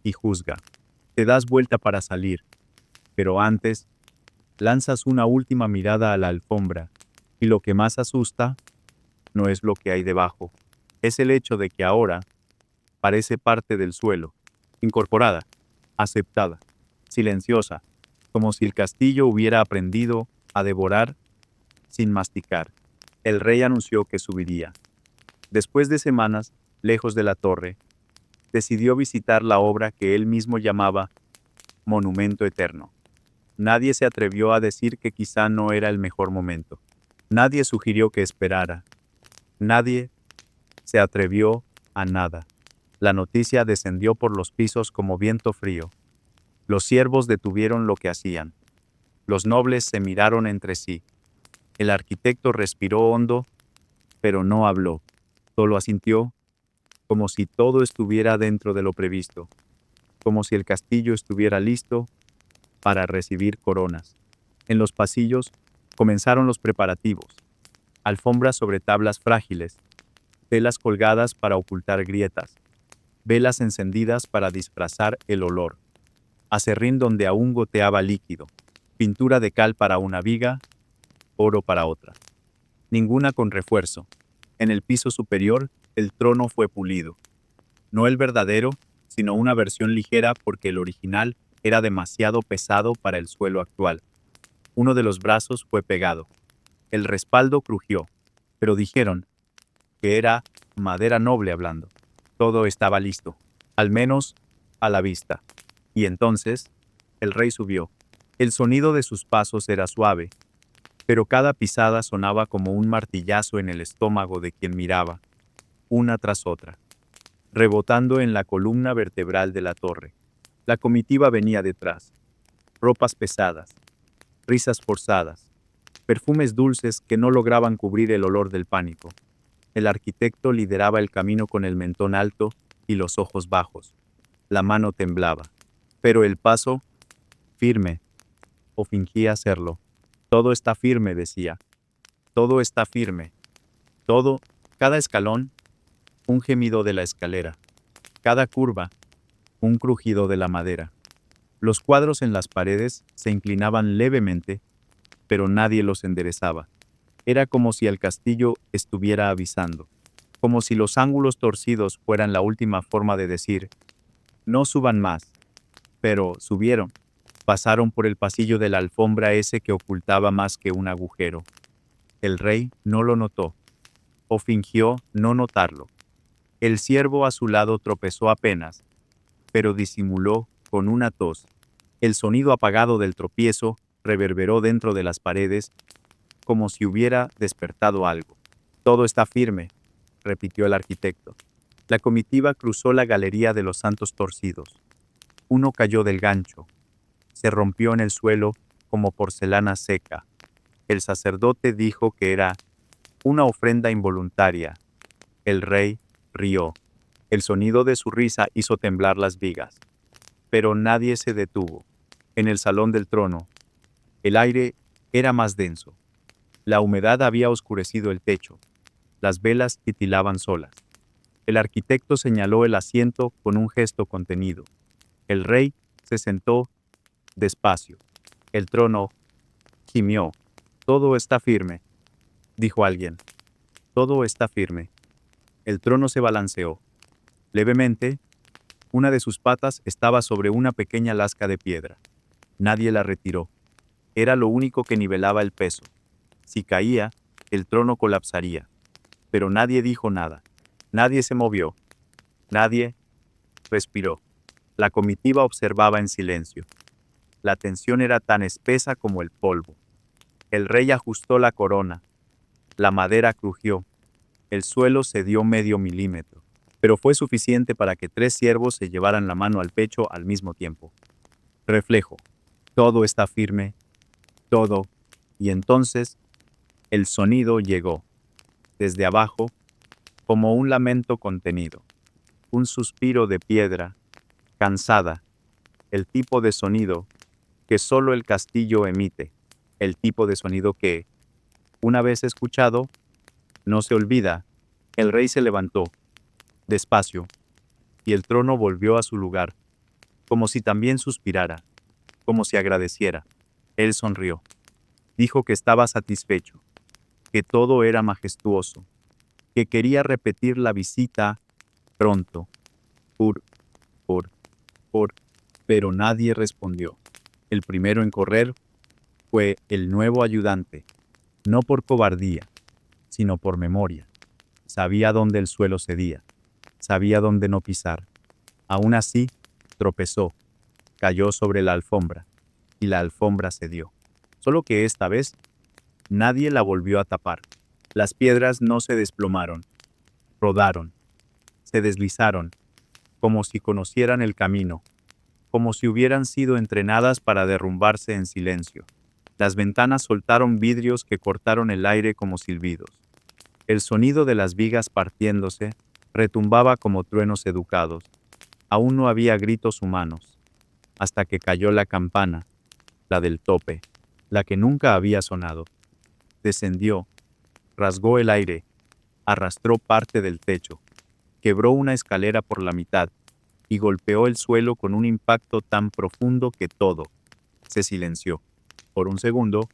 y juzga. Te das vuelta para salir, pero antes, lanzas una última mirada a la alfombra, y lo que más asusta no es lo que hay debajo, es el hecho de que ahora parece parte del suelo, incorporada, aceptada, silenciosa, como si el castillo hubiera aprendido a devorar sin masticar. El rey anunció que subiría. Después de semanas, lejos de la torre, decidió visitar la obra que él mismo llamaba Monumento Eterno. Nadie se atrevió a decir que quizá no era el mejor momento. Nadie sugirió que esperara. Nadie se atrevió a nada. La noticia descendió por los pisos como viento frío. Los siervos detuvieron lo que hacían. Los nobles se miraron entre sí. El arquitecto respiró hondo, pero no habló. Solo asintió, como si todo estuviera dentro de lo previsto, como si el castillo estuviera listo para recibir coronas. En los pasillos comenzaron los preparativos. Alfombras sobre tablas frágiles, telas colgadas para ocultar grietas, velas encendidas para disfrazar el olor, aserrín donde aún goteaba líquido, pintura de cal para una viga, oro para otra. Ninguna con refuerzo. En el piso superior, el trono fue pulido. No el verdadero, sino una versión ligera porque el original era demasiado pesado para el suelo actual. Uno de los brazos fue pegado. El respaldo crujió, pero dijeron que era madera noble hablando. Todo estaba listo, al menos a la vista. Y entonces, el rey subió. El sonido de sus pasos era suave, pero cada pisada sonaba como un martillazo en el estómago de quien miraba, una tras otra, rebotando en la columna vertebral de la torre. La comitiva venía detrás, ropas pesadas, risas forzadas, perfumes dulces que no lograban cubrir el olor del pánico. El arquitecto lideraba el camino con el mentón alto y los ojos bajos. La mano temblaba, pero el paso, firme, o fingía serlo. Todo está firme, decía. Todo está firme. Todo, cada escalón, un gemido de la escalera. Cada curva, un crujido de la madera. Los cuadros en las paredes se inclinaban levemente, pero nadie los enderezaba. Era como si el castillo estuviera avisando, como si los ángulos torcidos fueran la última forma de decir, no suban más. Pero subieron. Pasaron por el pasillo de la alfombra ese que ocultaba más que un agujero. El rey no lo notó, o fingió no notarlo. El siervo a su lado tropezó apenas, pero disimuló con una tos. El sonido apagado del tropiezo reverberó dentro de las paredes, como si hubiera despertado algo. Todo está firme, repitió el arquitecto. La comitiva cruzó la galería de los santos torcidos. Uno cayó del gancho. Se rompió en el suelo como porcelana seca. El sacerdote dijo que era una ofrenda involuntaria. El rey rió. El sonido de su risa hizo temblar las vigas. Pero nadie se detuvo. En el salón del trono, el aire era más denso. La humedad había oscurecido el techo. Las velas titilaban solas. El arquitecto señaló el asiento con un gesto contenido. El rey se sentó despacio. El trono gimió. Todo está firme, dijo alguien. Todo está firme. El trono se balanceó. Levemente, una de sus patas estaba sobre una pequeña lasca de piedra. Nadie la retiró. Era lo único que nivelaba el peso. Si caía, el trono colapsaría. Pero nadie dijo nada. Nadie se movió. Nadie respiró. La comitiva observaba en silencio. La tensión era tan espesa como el polvo. El rey ajustó la corona. La madera crujió. El suelo cedió medio milímetro. Pero fue suficiente para que 3 siervos se llevaran la mano al pecho al mismo tiempo. Reflejo. Todo está firme. Todo. Y entonces, el sonido llegó. Desde abajo, como un lamento contenido. Un suspiro de piedra, cansada, el tipo de sonido que solo el castillo emite, el tipo de sonido que, una vez escuchado, no se olvida. El rey se levantó, despacio, y el trono volvió a su lugar, como si también suspirara, como si agradeciera. Él sonrió. Dijo que estaba satisfecho, que todo era majestuoso, que quería repetir la visita pronto. Por, por, por, pero nadie respondió. El primero en correr fue el nuevo ayudante, no por cobardía, sino por memoria. Sabía dónde el suelo cedía, sabía dónde no pisar. Aún así, tropezó, cayó sobre la alfombra, y la alfombra cedió. Solo que esta vez, nadie la volvió a tapar. Las piedras no se desplomaron, rodaron, se deslizaron, como si conocieran el camino, como si hubieran sido entrenadas para derrumbarse en silencio. Las ventanas soltaron vidrios que cortaron el aire como silbidos. El sonido de las vigas partiéndose retumbaba como truenos educados. Aún no había gritos humanos, hasta que cayó la campana, la del tope, la que nunca había sonado. Descendió, rasgó el aire, arrastró parte del techo, quebró una escalera por la mitad y golpeó el suelo con un impacto tan profundo que todo se silenció. Por un segundo,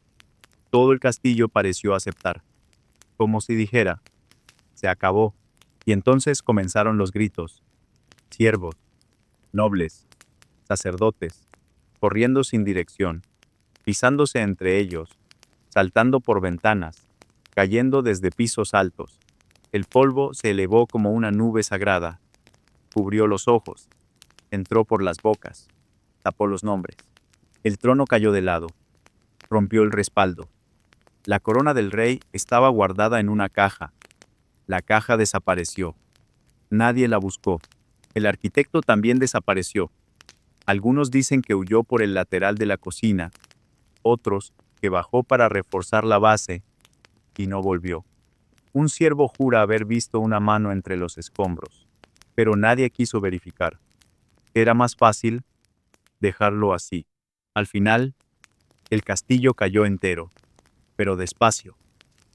todo el castillo pareció aceptar, como si dijera, se acabó. Y entonces comenzaron los gritos. Siervos, nobles, sacerdotes, corriendo sin dirección, pisándose entre ellos, saltando por ventanas, cayendo desde pisos altos. El polvo se elevó como una nube sagrada, cubrió los ojos, entró por las bocas, tapó los nombres. El trono cayó de lado, rompió el respaldo. La corona del rey estaba guardada en una caja. La caja desapareció. Nadie la buscó. El arquitecto también desapareció. Algunos dicen que huyó por el lateral de la cocina, otros que bajó para reforzar la base y no volvió. Un siervo jura haber visto una mano entre los escombros, pero nadie quiso verificar. Era más fácil dejarlo así. Al final, el castillo cayó entero, pero despacio.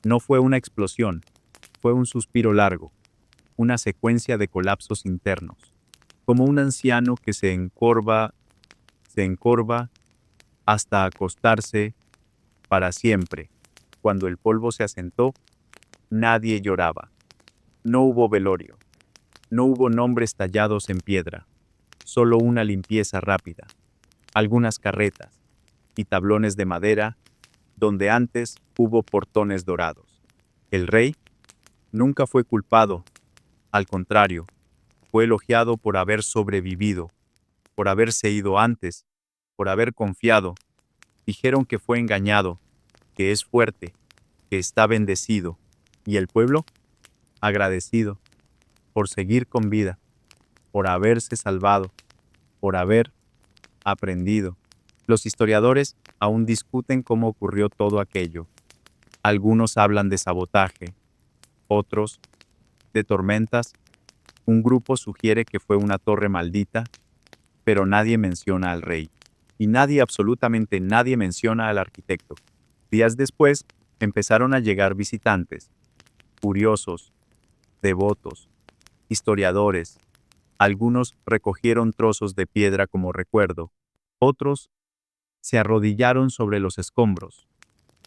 No fue una explosión, fue un suspiro largo, una secuencia de colapsos internos, como un anciano que se encorva hasta acostarse para siempre. Cuando el polvo se asentó, nadie lloraba. No hubo velorio, no hubo nombres tallados en piedra, solo una limpieza rápida, algunas carretas y tablones de madera donde antes hubo portones dorados. El rey nunca fue culpado, al contrario, fue elogiado por haber sobrevivido, por haberse ido antes, por haber confiado. Dijeron que fue engañado, que es fuerte, que está bendecido, y el pueblo, agradecido, por seguir con vida, por haberse salvado, por haber aprendido. Los historiadores aún discuten cómo ocurrió todo aquello. Algunos hablan de sabotaje, otros de tormentas. Un grupo sugiere que fue una torre maldita, pero nadie menciona al rey. Y nadie, absolutamente nadie, menciona al arquitecto. Días después, empezaron a llegar visitantes, curiosos, devotos, historiadores. Algunos recogieron trozos de piedra como recuerdo. Otros se arrodillaron sobre los escombros,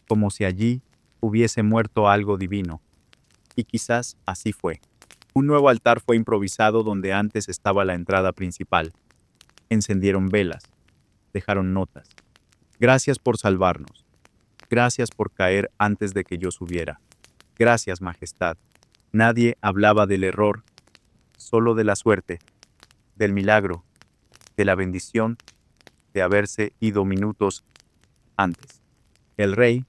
como si allí hubiese muerto algo divino. Y quizás así fue. Un nuevo altar fue improvisado donde antes estaba la entrada principal. Encendieron velas, dejaron notas. Gracias por salvarnos. Gracias por caer antes de que yo subiera. Gracias, Majestad. Nadie hablaba del error, solo de la suerte, del milagro, de la bendición de haberse ido minutos antes. El rey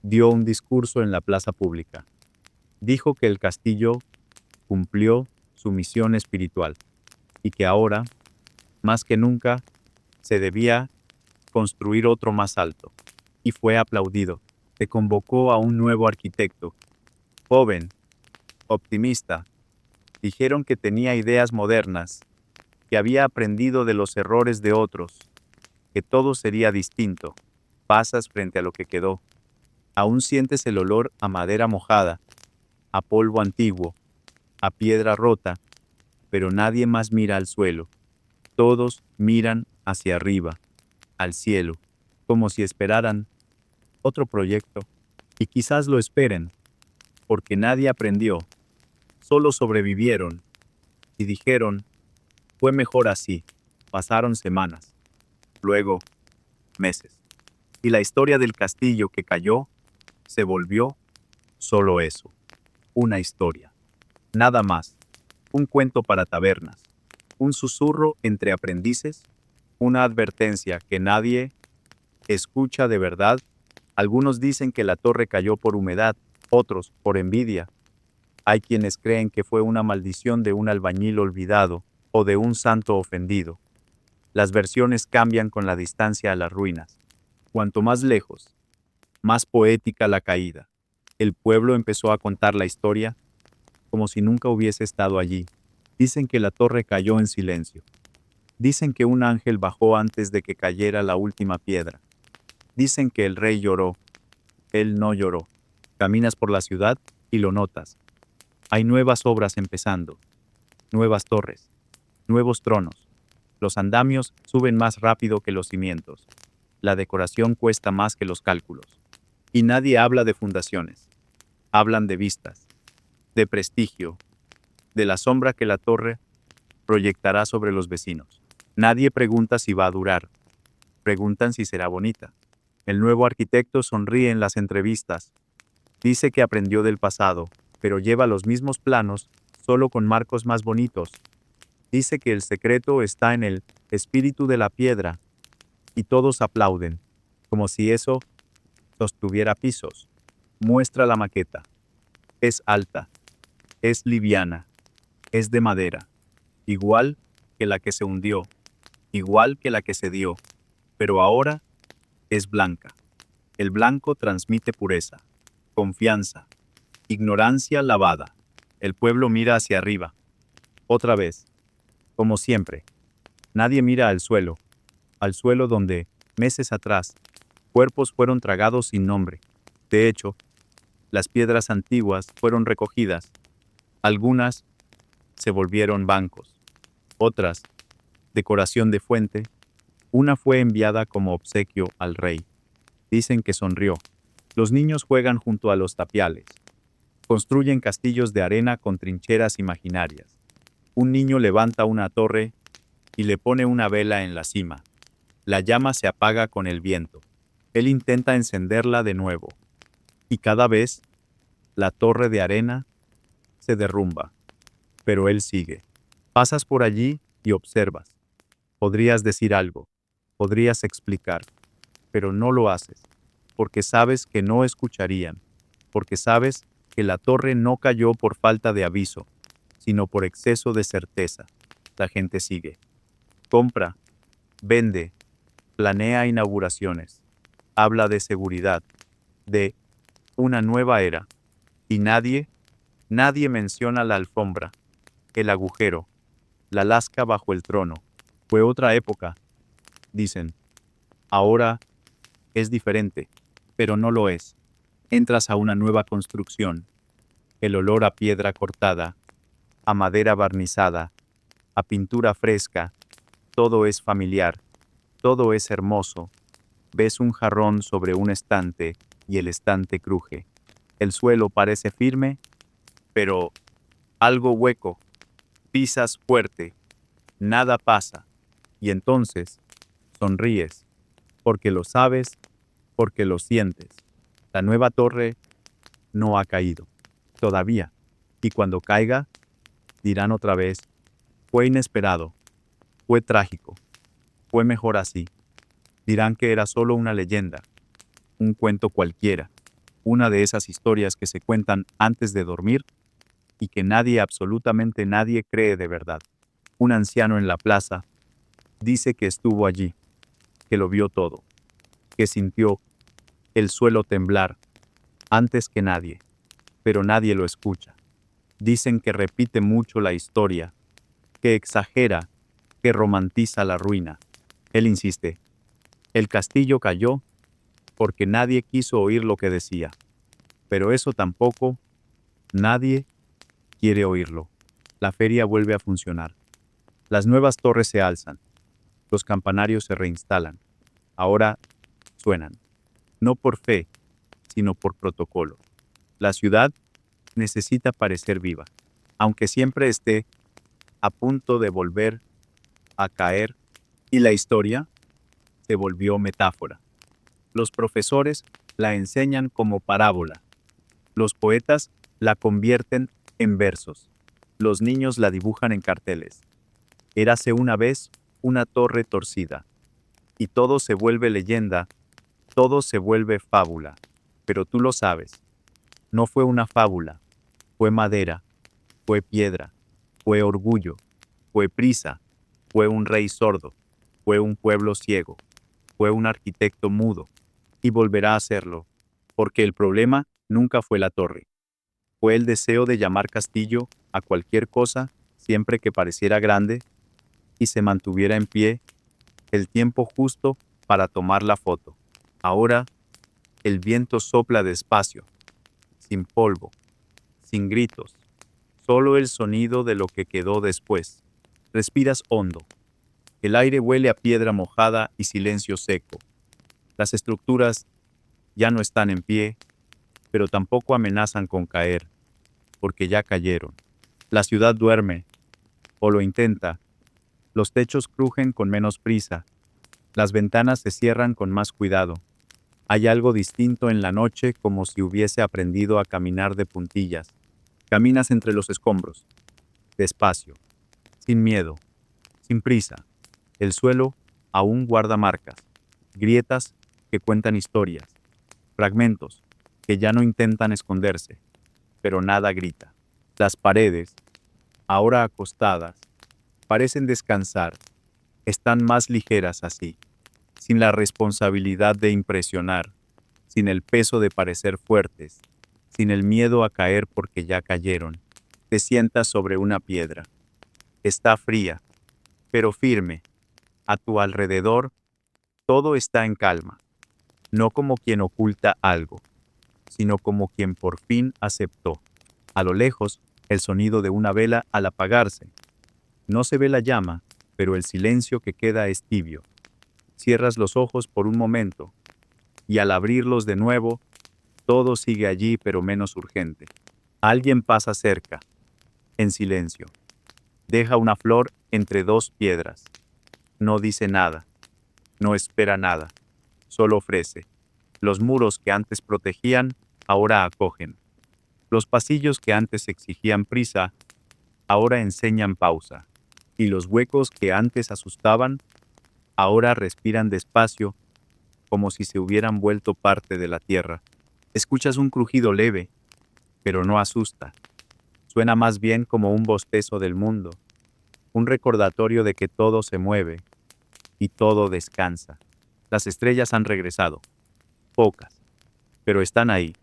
dio un discurso en la plaza pública. Dijo que el castillo cumplió su misión espiritual y que ahora, más que nunca, se debía construir otro más alto. Y fue aplaudido. Se convocó a un nuevo arquitecto, joven, optimista. Dijeron que tenía ideas modernas, que había aprendido de los errores de otros, que todo sería distinto. Pasas frente a lo que quedó. Aún sientes el olor a madera mojada, a polvo antiguo, a piedra rota, pero nadie más mira al suelo. Todos miran hacia arriba, al cielo, como si esperaran otro proyecto. Y quizás lo esperen, porque nadie aprendió, solo sobrevivieron y dijeron, fue mejor así. Pasaron semanas, luego meses. Y la historia del castillo que cayó se volvió solo eso, una historia. Nada más, un cuento para tabernas, un susurro entre aprendices, una advertencia que nadie escucha de verdad. Algunos dicen que la torre cayó por humedad, otros por envidia. Hay quienes creen que fue una maldición de un albañil olvidado o de un santo ofendido. Las versiones cambian con la distancia a las ruinas. Cuanto más lejos, más poética la caída. El pueblo empezó a contar la historia como si nunca hubiese estado allí. Dicen que la torre cayó en silencio. Dicen que un ángel bajó antes de que cayera la última piedra. Dicen que el rey lloró. Él no lloró. Caminas por la ciudad y lo notas. Hay nuevas obras empezando, nuevas torres, nuevos tronos. Los andamios suben más rápido que los cimientos. La decoración cuesta más que los cálculos. Y nadie habla de fundaciones. Hablan de vistas, de prestigio, de la sombra que la torre proyectará sobre los vecinos. Nadie pregunta si va a durar. Preguntan si será bonita. El nuevo arquitecto sonríe en las entrevistas. Dice que aprendió del pasado, pero lleva los mismos planos, solo con marcos más bonitos. Dice que el secreto está en el espíritu de la piedra, y todos aplauden, como si eso sostuviera pisos. Muestra la maqueta. Es alta, es liviana, es de madera, igual que la que se hundió, igual que la que se dio, pero ahora es blanca. El blanco transmite pureza, confianza, ignorancia lavada. El pueblo mira hacia arriba. Otra vez, como siempre. Nadie mira al suelo donde, meses atrás, cuerpos fueron tragados sin nombre. De hecho, las piedras antiguas fueron recogidas. Algunas se volvieron bancos. Otras, decoración de fuente. Una fue enviada como obsequio al rey. Dicen que sonrió. Los niños juegan junto a los tapiales. Construyen castillos de arena con trincheras imaginarias. Un niño levanta una torre y le pone una vela en la cima. La llama se apaga con el viento. Él intenta encenderla de nuevo. Y cada vez, la torre de arena se derrumba. Pero él sigue. Pasas por allí y observas. Podrías decir algo. Podrías explicar. Pero no lo haces. Porque sabes que no escucharían. Porque sabes que la torre no cayó por falta de aviso, sino por exceso de certeza. La gente sigue. Compra, vende, planea inauguraciones, habla de seguridad, de una nueva era. Y nadie menciona la alfombra, el agujero, la lasca bajo el trono. Fue otra época, dicen. Ahora es diferente, pero no lo es. Entras a una nueva construcción. El olor a piedra cortada, a madera barnizada, a pintura fresca, todo es familiar, todo es hermoso. Ves un jarrón sobre un estante y el estante cruje. El suelo parece firme, pero algo hueco. Pisas fuerte, nada pasa. Y entonces sonríes, porque lo sabes, porque lo sientes. La nueva torre no ha caído, todavía. Y cuando caiga, dirán otra vez, fue inesperado, fue trágico, fue mejor así. Dirán que era solo una leyenda, un cuento cualquiera, una de esas historias que se cuentan antes de dormir y que nadie, absolutamente nadie, cree de verdad. Un anciano en la plaza dice que estuvo allí, que lo vio todo, que sintió el suelo temblar antes que nadie, pero nadie lo escucha. Dicen que repite mucho la historia, que exagera, que romantiza la ruina. Él insiste. El castillo cayó porque nadie quiso oír lo que decía. Pero eso tampoco, nadie quiere oírlo. La feria vuelve a funcionar. Las nuevas torres se alzan. Los campanarios se reinstalan. Ahora suenan. No por fe, sino por protocolo. La ciudad necesita parecer viva, aunque siempre esté a punto de volver a caer, y la historia se volvió metáfora. Los profesores la enseñan como parábola. Los poetas la convierten en versos. Los niños la dibujan en carteles. Érase una vez una torre torcida. Y todo se vuelve leyenda, todo se vuelve fábula. Pero tú lo sabes. No fue una fábula. Fue madera. Fue piedra. Fue orgullo. Fue prisa. Fue un rey sordo. Fue un pueblo ciego. Fue un arquitecto mudo. Y volverá a serlo. Porque el problema nunca fue la torre. Fue el deseo de llamar castillo a cualquier cosa siempre que pareciera grande y se mantuviera en pie el tiempo justo para tomar la foto. Ahora, el viento sopla despacio, sin polvo, sin gritos, solo el sonido de lo que quedó después. Respiras hondo. El aire huele a piedra mojada y silencio seco. Las estructuras ya no están en pie, pero tampoco amenazan con caer, porque ya cayeron. La ciudad duerme, o lo intenta. Los techos crujen con menos prisa. Las ventanas se cierran con más cuidado. Hay algo distinto en la noche, como si hubiese aprendido a caminar de puntillas. Caminas entre los escombros, despacio, sin miedo, sin prisa. El suelo aún guarda marcas, grietas que cuentan historias, fragmentos que ya no intentan esconderse, pero nada grita. Las paredes, ahora acostadas, parecen descansar, están más ligeras así, sin la responsabilidad de impresionar, sin el peso de parecer fuertes, sin el miedo a caer porque ya cayeron. Te sientas sobre una piedra. Está fría, pero firme. A tu alrededor, todo está en calma, no como quien oculta algo, sino como quien por fin aceptó. A lo lejos, el sonido de una vela al apagarse. No se ve la llama, pero el silencio que queda es tibio. Cierras los ojos por un momento, y al abrirlos de nuevo, todo sigue allí pero menos urgente. Alguien pasa cerca, en silencio. Deja una flor entre dos piedras. No dice nada, no espera nada, solo ofrece. Los muros que antes protegían, ahora acogen. Los pasillos que antes exigían prisa, ahora enseñan pausa. Y los huecos que antes asustaban, ahora respiran despacio, como si se hubieran vuelto parte de la tierra. Escuchas un crujido leve, pero no asusta. Suena más bien como un bostezo del mundo, un recordatorio de que todo se mueve y todo descansa. Las estrellas han regresado, pocas, pero están ahí.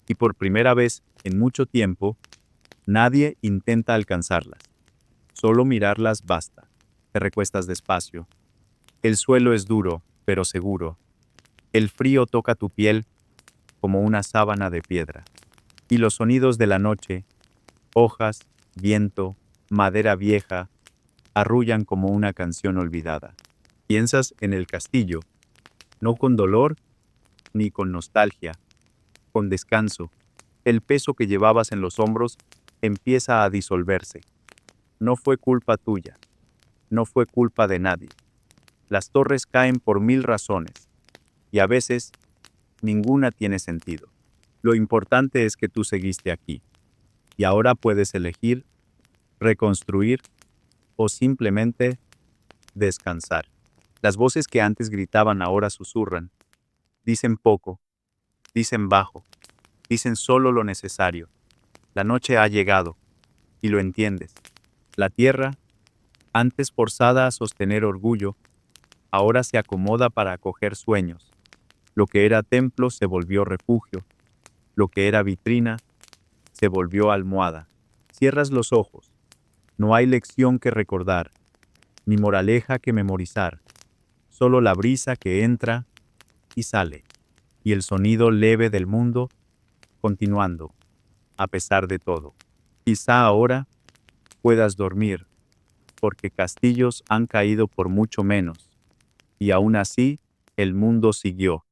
Y por primera vez en mucho tiempo, nadie intenta alcanzarlas. Solo mirarlas basta. Te recuestas despacio. El suelo es duro, pero seguro. El frío toca tu piel como una sábana de piedra. Y los sonidos de la noche, hojas, viento, madera vieja, arrullan como una canción olvidada. Piensas en el castillo, no con dolor ni con nostalgia, con descanso. El peso que llevabas en los hombros empieza a disolverse. No fue culpa tuya, no fue culpa de nadie. Las torres caen por 1000 razones, y a veces ninguna tiene sentido. Lo importante es que tú seguiste aquí, y ahora puedes elegir reconstruir o simplemente descansar. Las voces que antes gritaban ahora susurran, dicen poco, dicen bajo, dicen solo lo necesario. La noche ha llegado, y lo entiendes. La tierra, antes forzada a sostener orgullo, ahora se acomoda para acoger sueños. Lo que era templo se volvió refugio. Lo que era vitrina se volvió almohada. Cierras los ojos. No hay lección que recordar. ni moraleja que memorizar, solo la brisa que entra y sale, y el sonido leve del mundo continuando, a pesar de todo. Quizá ahora puedas dormir, porque castillos han caído por mucho menos, y aún así el mundo siguió.